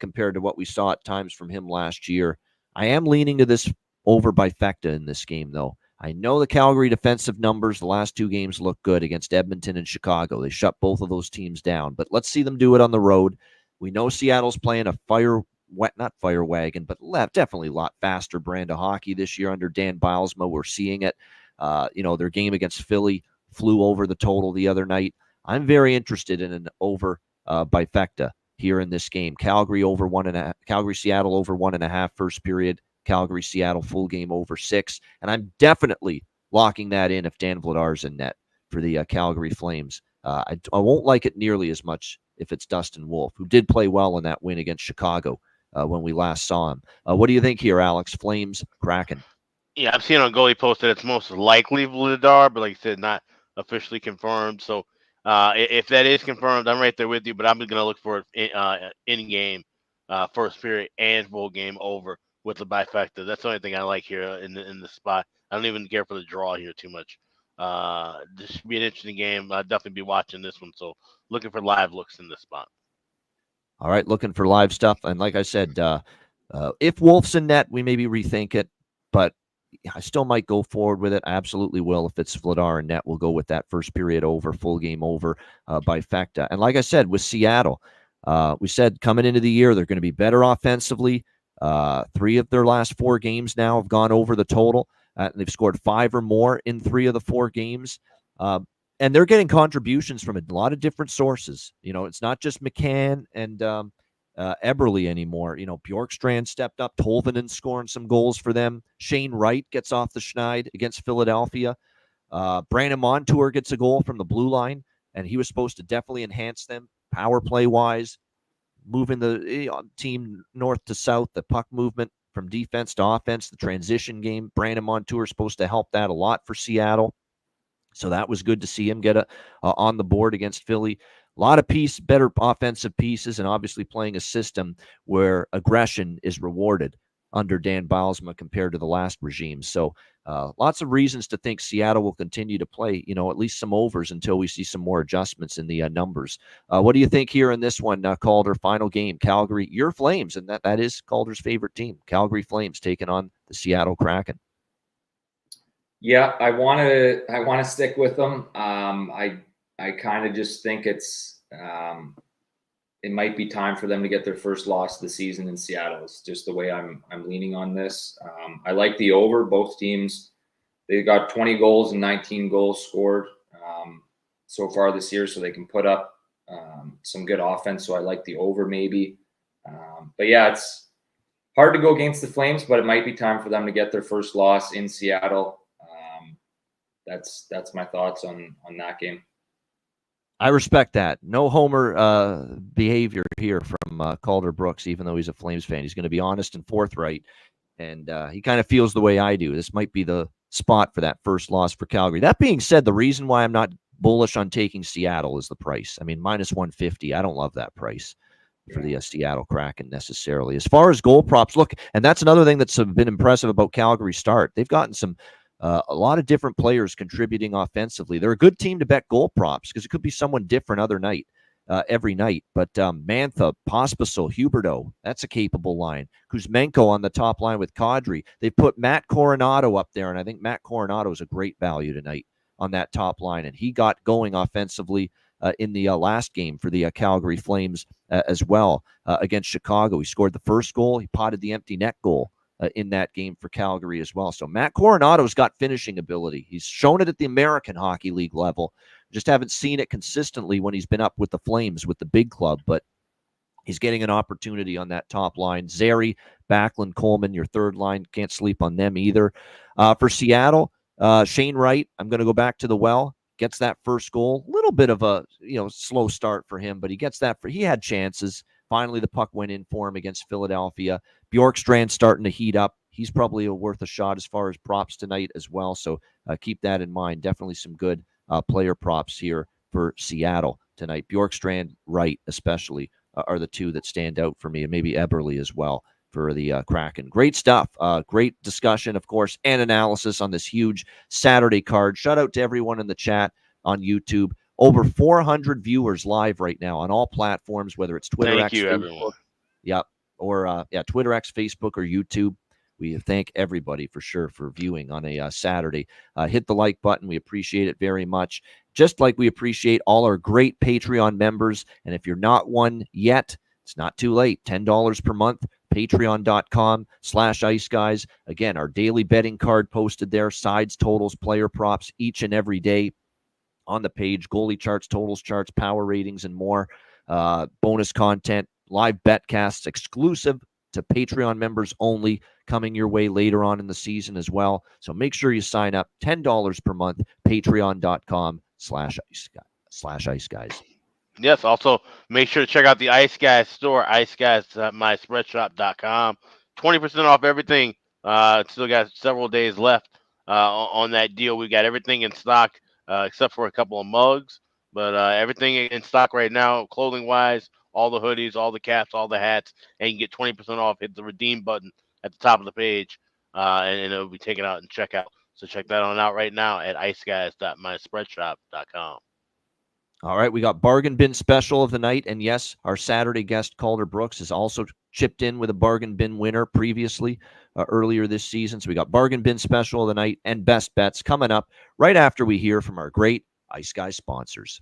compared to what we saw at times from him last year. I am leaning to this over by Fecta in this game, though. I know the Calgary defensive numbers the last 2 games look good against Edmonton and Chicago. They shut both of those teams down, but let's see them do it on the road. We know Seattle's playing a not fire wagon, but definitely a lot faster brand of hockey this year under Dan Bilesma. We're seeing it. Their game against Philly flew over the total the other night. I'm very interested in an over by Fecta here in this game. Calgary over 1.5. Calgary Seattle over 1.5 first period. Calgary Seattle full game over 6, and I'm definitely locking that in if Dan Vladar's in net for the Calgary Flames. I won't like it nearly as much if it's Dustin Wolf, who did play well in that win against Chicago when we last saw him. What do you think here, Alex? Flames, Kraken. Yeah, I've seen on Goalie Post that it's most likely Vladar, but like you said, not officially confirmed. So if that is confirmed, I'm right there with you. But I'm going to look for it in game, first period, and full game over with the bifecta. That's the only thing I like here in the spot. I don't even care for the draw here too much. This should be an interesting game. I'll definitely be watching this one. So looking for live looks in this spot. All right, looking for live stuff. And like I said, if Wolf's in net, we maybe rethink it. But I still might go forward with it. I absolutely will. If it's Vladar in net, we'll go with that first period over, full game over bifecta. And like I said, with Seattle, we said coming into the year, they're going to be better offensively. 3 of their last 4 games now have gone over the total. They've scored 5 or more in 3 of the 4 games. And they're getting contributions from a lot of different sources. It's not just McCann and Eberle anymore. Bjorkstrand stepped up. Tolvanen scoring some goals for them. Shane Wright gets off the schneid against Philadelphia. Brandon Montour gets a goal from the blue line, and he was supposed to definitely enhance them power play-wise. Moving the team north to south, the puck movement from defense to offense, the transition game. Brandon Montour is supposed to help that a lot for Seattle. So that was good to see him get on the board against Philly. A lot of better offensive pieces, and obviously playing a system where aggression is rewarded under Dan Bilesma compared to the last regime. So lots of reasons to think Seattle will continue to play, at least some overs until we see some more adjustments in the numbers. What do you think here in this one, Calder, final game? Calgary, your Flames, and that is Calder's favorite team. Calgary Flames taking on the Seattle Kraken. Yeah, I want to stick with them. I kind of just think it might be time for them to get their first loss of the season in Seattle. It's just the way I'm leaning on this. I like the over. Both teams, they got 20 goals and 19 goals scored so far this year, so they can put up some good offense. So I like the over maybe. But yeah, it's hard to go against the Flames, but it might be time for them to get their first loss in Seattle. That's my thoughts on that game. I respect that. No homer behavior here from Calder Brooks, even though he's a Flames fan. He's going to be honest and forthright, and he kind of feels the way I do. This might be the spot for that first loss for Calgary. That being said, the reason why I'm not bullish on taking Seattle is the price. I mean, minus 150. I don't love that price for the Seattle Kraken necessarily. As far as goal props, look, and that's another thing that's been impressive about Calgary's start. They've gotten a lot of different players contributing offensively. They're a good team to bet goal props because it could be someone different every night. But Mantha, Pospisil, Huberdeau, that's a capable line. Kuzmenko on the top line with Kadri. They put Matt Coronado up there, and I think Matt Coronado is a great value tonight on that top line. And he got going offensively in the last game for the Calgary Flames as well against Chicago. He scored the first goal. He potted the empty net goal in that game for Calgary as well. So Matt Coronado's got finishing ability. He's shown it at the American Hockey League level. Just haven't seen it consistently when he's been up with the Flames, with the big club, but he's getting an opportunity on that top line. Zary, Backlund, Coleman, your third line. Can't sleep on them either. For Seattle, Shane Wright, I'm going to go back to the well. Gets that first goal. A little bit of a slow start for him, but he gets that. He had chances. Finally, the puck went in for him against Philadelphia. Bjorkstrand starting to heat up. He's probably worth a shot as far as props tonight as well. So keep that in mind. Definitely some good player props here for Seattle tonight. Bjorkstrand, Wright especially are the two that stand out for me, and maybe Eberle as well for the Kraken. Great stuff. Great discussion, of course, and analysis on this huge Saturday card. Shout out to everyone in the chat on YouTube. Over 400 viewers live right now on all platforms, whether it's Twitter, Thank X, you, Facebook, everyone. or Twitter, X, Facebook, or YouTube. We thank everybody for sure for viewing on a Saturday. Hit the like button. We appreciate it very much. Just like we appreciate all our great Patreon members. And if you're not one yet, it's not too late. $10 per month, patreon.com/iceguys. Again, our daily betting card posted there, sides, totals, player props each and every day on the page, goalie charts, totals charts, power ratings, and more. Bonus content, live betcasts exclusive to Patreon members only, coming your way later on in the season as well. So make sure you sign up. $10 per month, patreon.com/iceguys. Yes, also make sure to check out the Ice Guys store, iceguys.myspreadshop.com. 20% off everything. Still got several days left on that deal. We got everything in stock except for a couple of mugs, but everything in stock right now, clothing-wise, all the hoodies, all the caps, all the hats, and you can get 20% off. Hit the redeem button at the top of the page, and it'll be taken out and check out. So check that on out right now at iceguys.myspreadshop.com. All right, we got bargain bin special of the night, and yes, our Saturday guest Calder Brooks has also chipped in with a bargain bin winner previously earlier this season. So we got bargain bin special of the night and best bets coming up right after we hear from our great Ice Guys sponsors.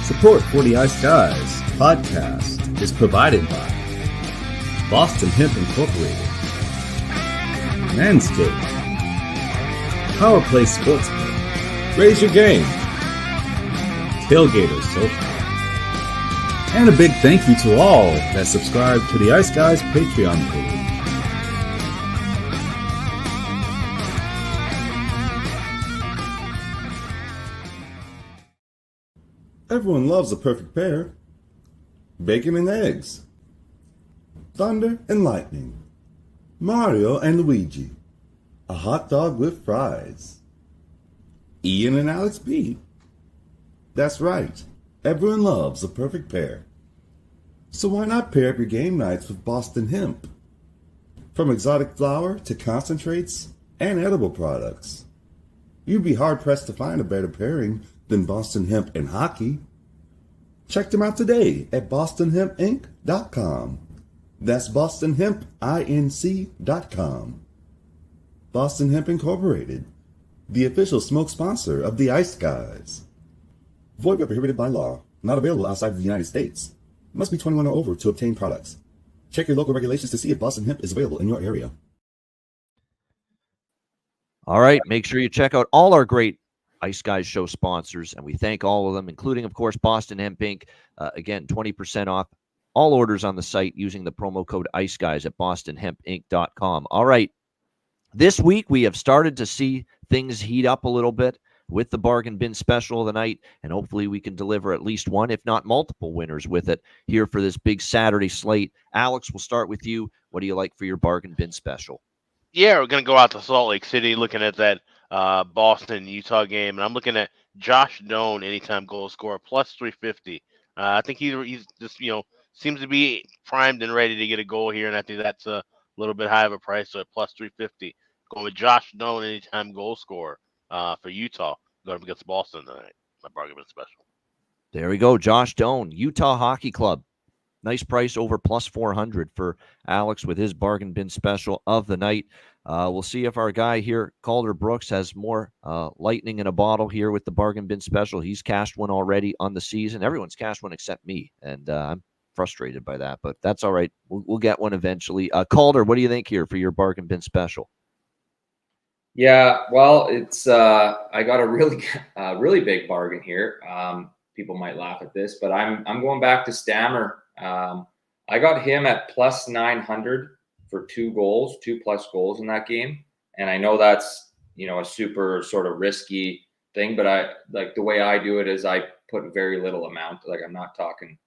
Support for the Ice Guys podcast is provided by Boston Hemp Incorporated, Manscaped, Power Play Sportsbook, Raise Your Game, Tailgater Sofa, and a big thank you to all that subscribe to the Ice Guys Patreon page. Everyone loves a perfect pair. Bacon and eggs. Thunder and lightning. Mario and Luigi. A hot dog with fries. Ian and Alex B. That's right. Everyone loves a perfect pair. So why not pair up your game nights with Boston Hemp? From exotic flower to concentrates and edible products. You'd be hard-pressed to find a better pairing than Boston Hemp and hockey. Check them out today at bostonhempinc.com. That's bostonhempinc.com. Boston Hemp Incorporated, the official smoke sponsor of the Ice Guys. Void where prohibited by law. Not available outside of the United States. Must be 21 or over to obtain products. Check your local regulations to see if Boston Hemp is available in your area. All right, make sure you check out all our great Ice Guys show sponsors, and we thank all of them, including, of course, Boston Hemp Inc. Again, 20% off all orders on the site using the promo code Ice Guys at bostonhempinc.com. All right, this week we have started to see things heat up a little bit with the bargain bin special of the night, and hopefully we can deliver at least one, if not multiple winners with it here for this big Saturday slate. Alex, we'll start with you. What do you like for your bargain bin special? Yeah, we're going to go out to Salt Lake City looking at that Boston-Utah game, and I'm looking at Josh Doan anytime goal scorer, plus 350. I think he's just, seems to be primed and ready to get a goal here, and I think that's a little bit high of a price, so at plus 350. Going with Josh Doan anytime goal scorer for Utah, going up against Boston tonight. My bargain bin special. There we go, Josh Doan, Utah Hockey Club. Nice price over plus 400 for Alex with his bargain bin special of the night. We'll see if our guy here, Calder Brooks, has more lightning in a bottle here with the bargain bin special. He's cashed one already on the season. Everyone's cashed one except me, and I'm frustrated by that, but that's all right. We'll get one eventually. Calder, what do you think here for your bargain bin special? Yeah, well, it's I got a really big bargain here. People might laugh at this, but I'm going back to Stammer. I got him at plus 900 for 2 plus goals in that game. And I know that's, a super sort of risky thing, but I like the way I do it is I put very little amount. Like I'm not talking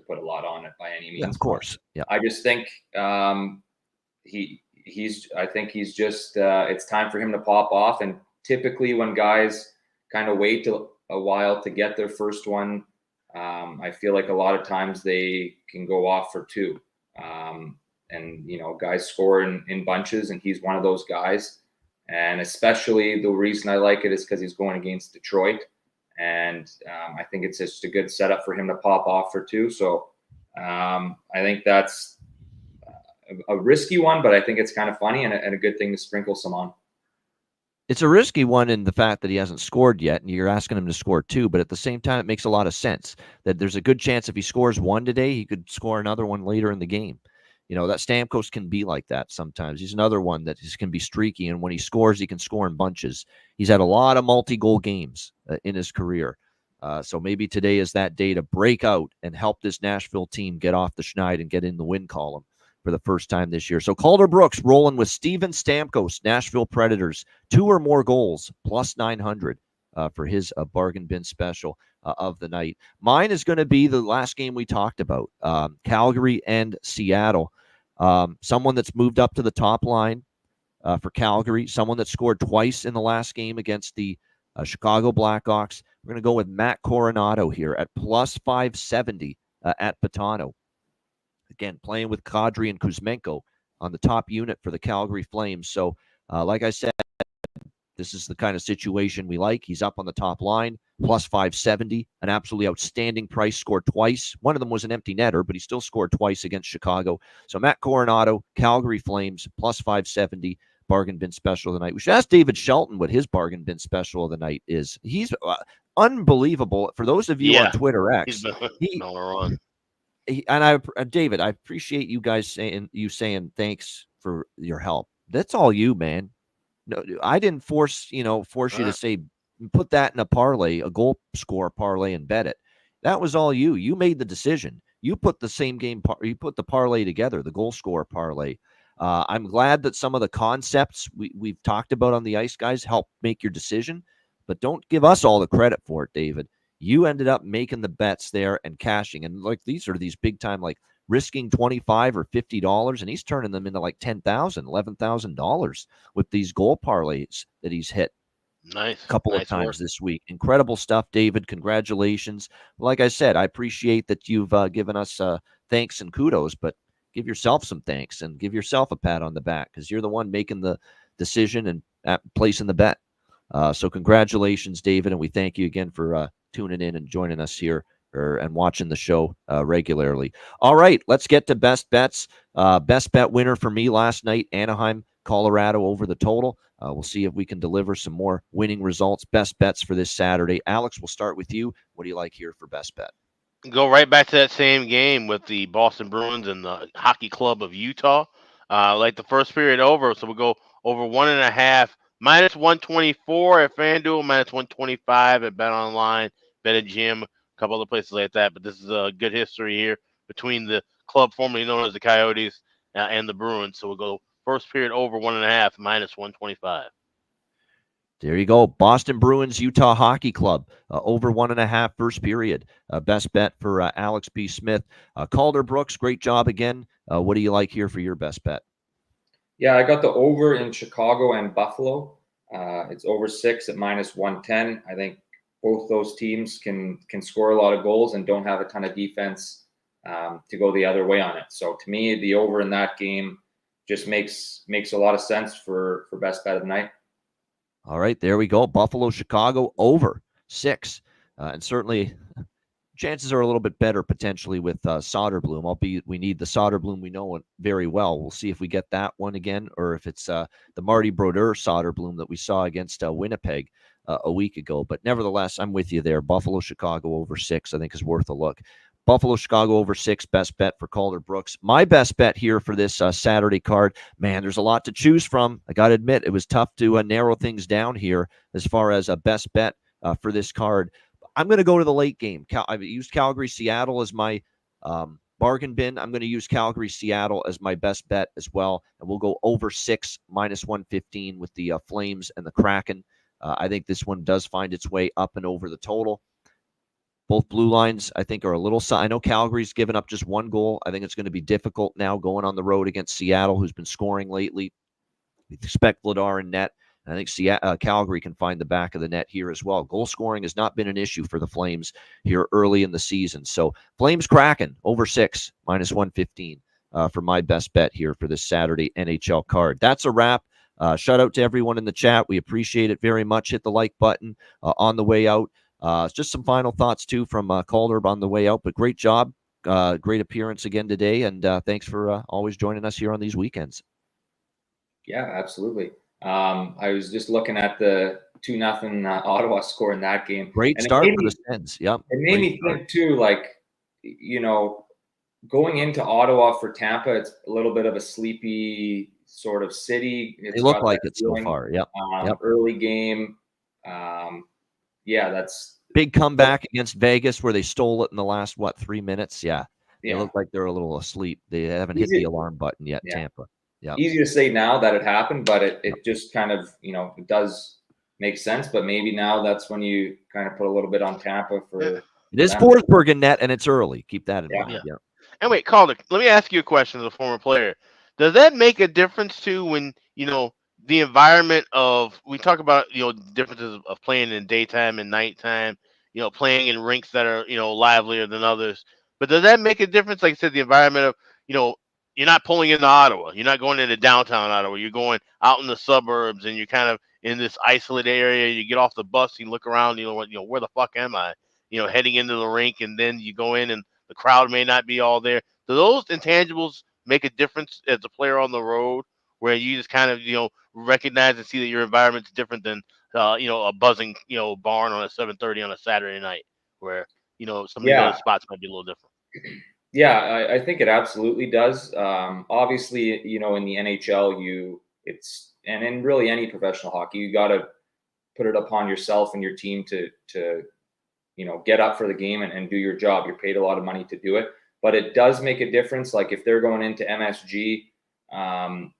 put a lot on it by any means. Yeah, of course. Yeah. I just think I think he's just it's time for him to pop off. And typically when guys kind of wait a while to get their first one, I feel like a lot of times they can go off for two. And, guys score in bunches, and he's one of those guys. And especially the reason I like it is because he's going against Detroit. And I think it's just a good setup for him to pop off for two. So I think that's a risky one, but I think it's kind of funny and a good thing to sprinkle some on. It's a risky one in the fact that he hasn't scored yet, and you're asking him to score two, but at the same time, it makes a lot of sense that there's a good chance if he scores one today, he could score another one later in the game. That Stamkos can be like that sometimes. He's another one that can be streaky, and when he scores, he can score in bunches. He's had a lot of multi-goal games in his career. So maybe today is that day to break out and help this Nashville team get off the schneid and get in the win column for the first time this year. So Calder Brooks rolling with Steven Stamkos, Nashville Predators, 2 or more goals, plus 900 for his bargain bin special of the night. Mine is going to be the last game we talked about, Calgary and Seattle. Someone that's moved up to the top line for Calgary, someone that scored twice in the last game against the Chicago Blackhawks. We're going to go with Matt Coronado here at plus 570 at Patano. Again, playing with Kadri and Kuzmenko on the top unit for the Calgary Flames. So, like I said, this is the kind of situation we like. He's up on the top line, plus 570, an absolutely outstanding price, scored twice. One of them was an empty netter, but he still scored twice against Chicago. So Matt Coronado, Calgary Flames, plus 570, bargain bin special of the night. We should ask David Shelton what his bargain bin special of the night is. He's unbelievable. For those of you on Twitter X, David, I appreciate you guys saying thanks for your help. That's all you, man. No, I didn't force you to say put that in a parlay, a goal score parlay, and bet it. That was all you. You made the decision. You put the same game. You put the parlay together, the goal score parlay. I'm glad that some of the concepts we've talked about on the Ice Guys help make your decision, but don't give us all the credit for it, David. You ended up making the bets there and cashing, and these are these big time risking $25 or $50, and he's turning them into $10,000, $11,000 with these goal parlays that he's hit. Nice. A couple of times this week. Incredible stuff, David. Congratulations. Like I said, I appreciate that you've given us thanks and kudos, but give yourself some thanks and give yourself a pat on the back because you're the one making the decision and placing the bet. So congratulations, David, and we thank you again for tuning in and joining us here and watching the show regularly. All right, let's get to best bets. Best bet winner for me last night, Anaheim, Colorado over the total. We'll see if we can deliver some more winning results. Best bets for this Saturday. Alex, we'll start with you. What do you like here for best bet? Go right back to that same game with the Boston Bruins and the Hockey Club of Utah. Like the first period over, so we'll go over 1.5, minus 124 at FanDuel, minus 125 at BetOnline, BetMGM, a couple other places like that. But this is a good history here between the club formerly known as the Coyotes and the Bruins. So we'll go first period over 1.5, minus 125. There you go. Boston Bruins, Utah Hockey Club, over 1.5 first period. Best bet for Alex B. Smith. Calder Brooks, great job again. What do you like here for your best bet? Yeah, I got the over in Chicago and Buffalo. It's over 6 at minus 110. I think both those teams can score a lot of goals and don't have a ton of defense to go the other way on it. So to me, the over in that game just makes a lot of sense for best bet of the night. All right, there we go. Buffalo, Chicago, over 6. And certainly chances are a little bit better potentially with Soderblom, albeit we need the Soderblom we know very well. We'll see if we get that one again or if it's the Marty Brodeur Soderblom that we saw against Winnipeg a week ago. But nevertheless, I'm with you there. Buffalo, Chicago, over 6, I think is worth a look. Buffalo, Chicago, over 6, best bet for Calder Brooks. My best bet here for this Saturday card, man, there's a lot to choose from. I got to admit, it was tough to narrow things down here as far as a best bet for this card. I'm going to go to the late game. I've used Calgary, Seattle as my bargain bin. I'm going to use Calgary, Seattle as my best bet as well. And we'll go over 6, minus 115 with the Flames and the Kraken. I think this one does find its way up and over the total. Both blue lines, I think, are a little. I know Calgary's given up just 1 goal. I think it's going to be difficult now going on the road against Seattle, who's been scoring lately. We expect Vladar in net. I think Calgary can find the back of the net here as well. Goal scoring has not been an issue for the Flames here early in the season. So Flames Kraken over 6, -115 for my best bet here for this Saturday NHL card. That's a wrap. Shout out to everyone in the chat. We appreciate it very much. Hit the like button on the way out. Just some final thoughts, too, from Calder on the way out. But great job. Great appearance again today. And thanks for always joining us here on these weekends. Yeah, absolutely. I was just looking at the 2-0 Ottawa score in that game. Great start for the Sens. Yep. It made me think too, like, going into Ottawa for Tampa, it's a little bit of a sleepy sort of city. They look like it so far. Yep. Early game. That's big comeback against Vegas where they stole it in the last 3 minutes. Yeah. They look like they're a little asleep. They haven't hit the alarm button yet. Tampa. Yeah. Easy to say now that it happened, but it just kind of, it does make sense. But maybe now that's when you kind of put a little bit on Tampa for. It is Forsberg in net, and it's early. Keep that in mind. Yeah. And wait, Calder, let me ask you a question as a former player. Does that make a difference too when, the environment of, we talk about, differences of playing in daytime and nighttime, playing in rinks that are, livelier than others. But does that make a difference? Like I said, the environment of, you're not pulling into Ottawa. You're not going into downtown Ottawa. You're going out in the suburbs, and you're kind of in this isolated area. You get off the bus, you look around, where the fuck am I? Heading into the rink, and then you go in, and the crowd may not be all there. Do those intangibles make a difference as a player on the road, where you just kind of, recognize and see that your environment's different than, a buzzing, barn on a 7:30 on a Saturday night, where, some of the other spots might be a little different? Yeah, I think it absolutely does. Obviously, in the NHL, and in really any professional hockey, you got to put it upon yourself and your team to get up for the game and do your job. You're paid a lot of money to do it, but it does make a difference. Like if they're going into MSG and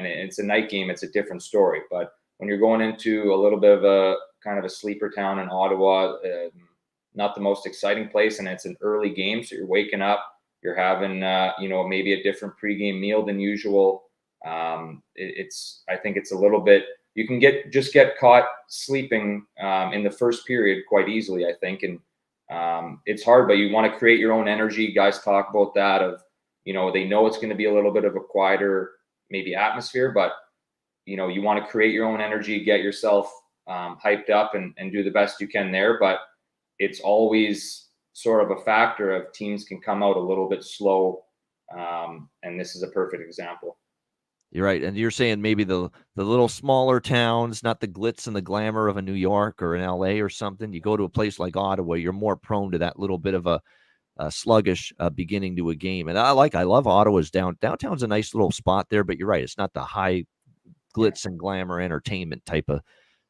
it's a night game, it's a different story. But when you're going into a little bit of a kind of a sleeper town in Ottawa, not the most exciting place, and it's an early game, so you're waking up. You're having, maybe a different pregame meal than usual. I think it's a little bit, you can get caught sleeping in the first period quite easily, I think. And it's hard, but you want to create your own energy. Guys talk about that of, they know it's going to be a little bit of a quieter, maybe atmosphere, but, you want to create your own energy, get yourself hyped up and do the best you can there. But it's always sort of a factor of teams can come out a little bit slow. And this is a perfect example. You're right. And you're saying maybe the little smaller towns, not the glitz and the glamour of a New York or an LA or something. You go to a place like Ottawa, you're more prone to that little bit of a sluggish beginning to a game. And I love Ottawa's downtown's a nice little spot there, but you're right. It's not the high glitz and glamour entertainment type of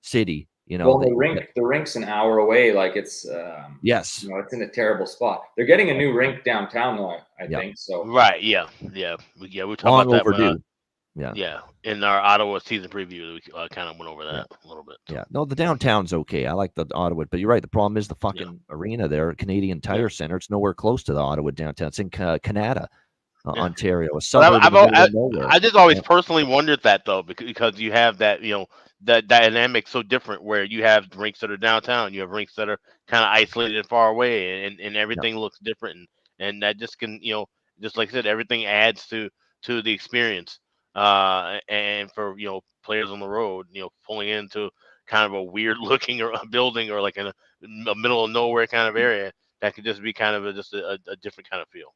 city. Well, the rink's an hour away. Like it's, yes, it's in a terrible spot. They're getting a new rink downtown, though. I think so. Right? Yeah. We're talking long about overdue. That. Yeah. In our Ottawa season preview, we kind of went over that a little bit. Yeah. No, the downtown's okay. I like the Ottawa, but you're right. The problem is the fucking arena there, Canadian Tire Center. It's nowhere close to the Ottawa downtown. It's in Canada, Ontario. A suburb I just always personally wondered that though, because you have that, the dynamic so different where you have rinks that are downtown, you have rinks that are kind of isolated and far away, and everything looks different, and that just can, just like I said, everything adds to the experience, and for players on the road, pulling into kind of a weird looking or a building or like in a middle of nowhere kind of area, that could just be kind of just a different kind of feel.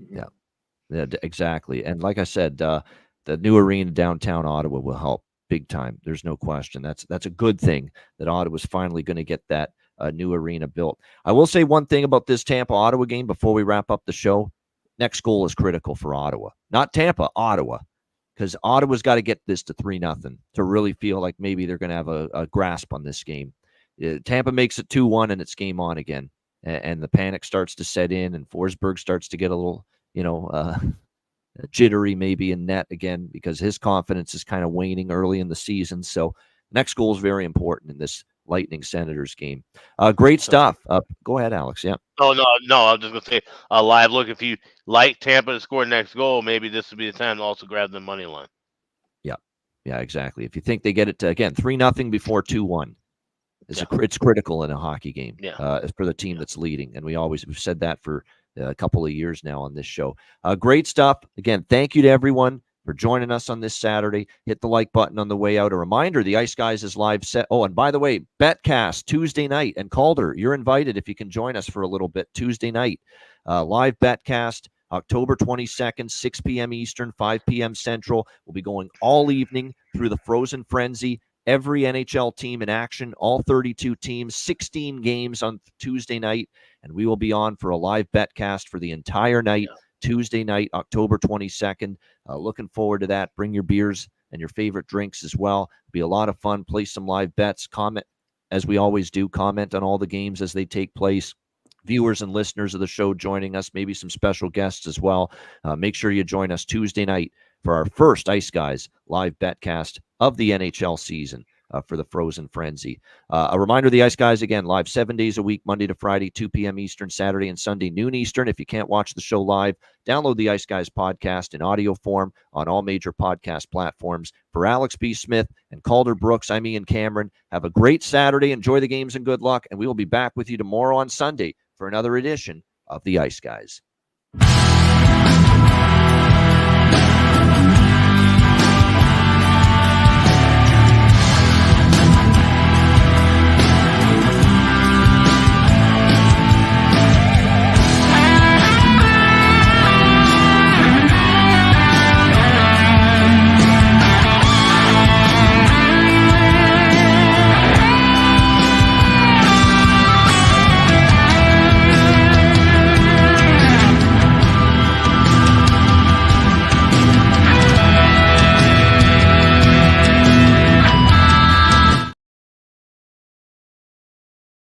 Yeah, exactly. And like I said, the new arena downtown Ottawa will help big time. There's no question. That's a good thing that Ottawa's finally going to get that new arena built. I will say one thing about this Tampa-Ottawa game before we wrap up the show. Next goal is critical for Ottawa. Not Tampa, Ottawa. Because Ottawa's got to get this to 3-0 to really feel like maybe they're going to have a grasp on this game. Tampa makes it 2-1 and it's game on again. And the panic starts to set in and Forsberg starts to get a little, jittery maybe in net again because his confidence is kind of waning early in the season. So next goal is very important in this Lightning Senators game. Great stuff. Go ahead, Alex. Yeah. Oh, no. I was just going to say a live look. If you like Tampa to score next goal, maybe this would be the time to also grab the money line. Yeah, exactly. If you think they get it to, again, 3-0 before 2-1, it's critical in a hockey game for the team that's leading. And we've said that for a couple of years now on this show. Great stuff. Again, thank you to everyone for joining us on this Saturday. Hit the like button on the way out. A reminder, the Ice Guys is live set. Oh, and by the way, Betcast Tuesday night. And Calder, you're invited if you can join us for a little bit Tuesday night. Live Betcast. October 22nd, 6 p.m. Eastern, 5 p.m. Central. We'll be going all evening through the Frozen Frenzy. Every NHL team in action, all 32 teams, 16 games on Tuesday night. And we will be on for a live betcast for the entire night, Tuesday night, October 22nd. Looking forward to that. Bring your beers and your favorite drinks as well. It'll be a lot of fun. Play some live bets. Comment, as we always do. Comment on all the games as they take place. Viewers and listeners of the show joining us, maybe some special guests as well. Make sure you join us Tuesday night for our first Ice Guys live betcast of the NHL season for the Frozen Frenzy. A reminder, the Ice Guys, again, live 7 days a week, Monday to Friday, 2 p.m. Eastern, Saturday and Sunday, noon Eastern. If you can't watch the show live, download the Ice Guys podcast in audio form on all major podcast platforms. For Alex B. Smith and Calder Brooks, I'm Ian Cameron. Have a great Saturday. Enjoy the games and good luck. And we will be back with you tomorrow on Sunday for another edition of the Ice Guys.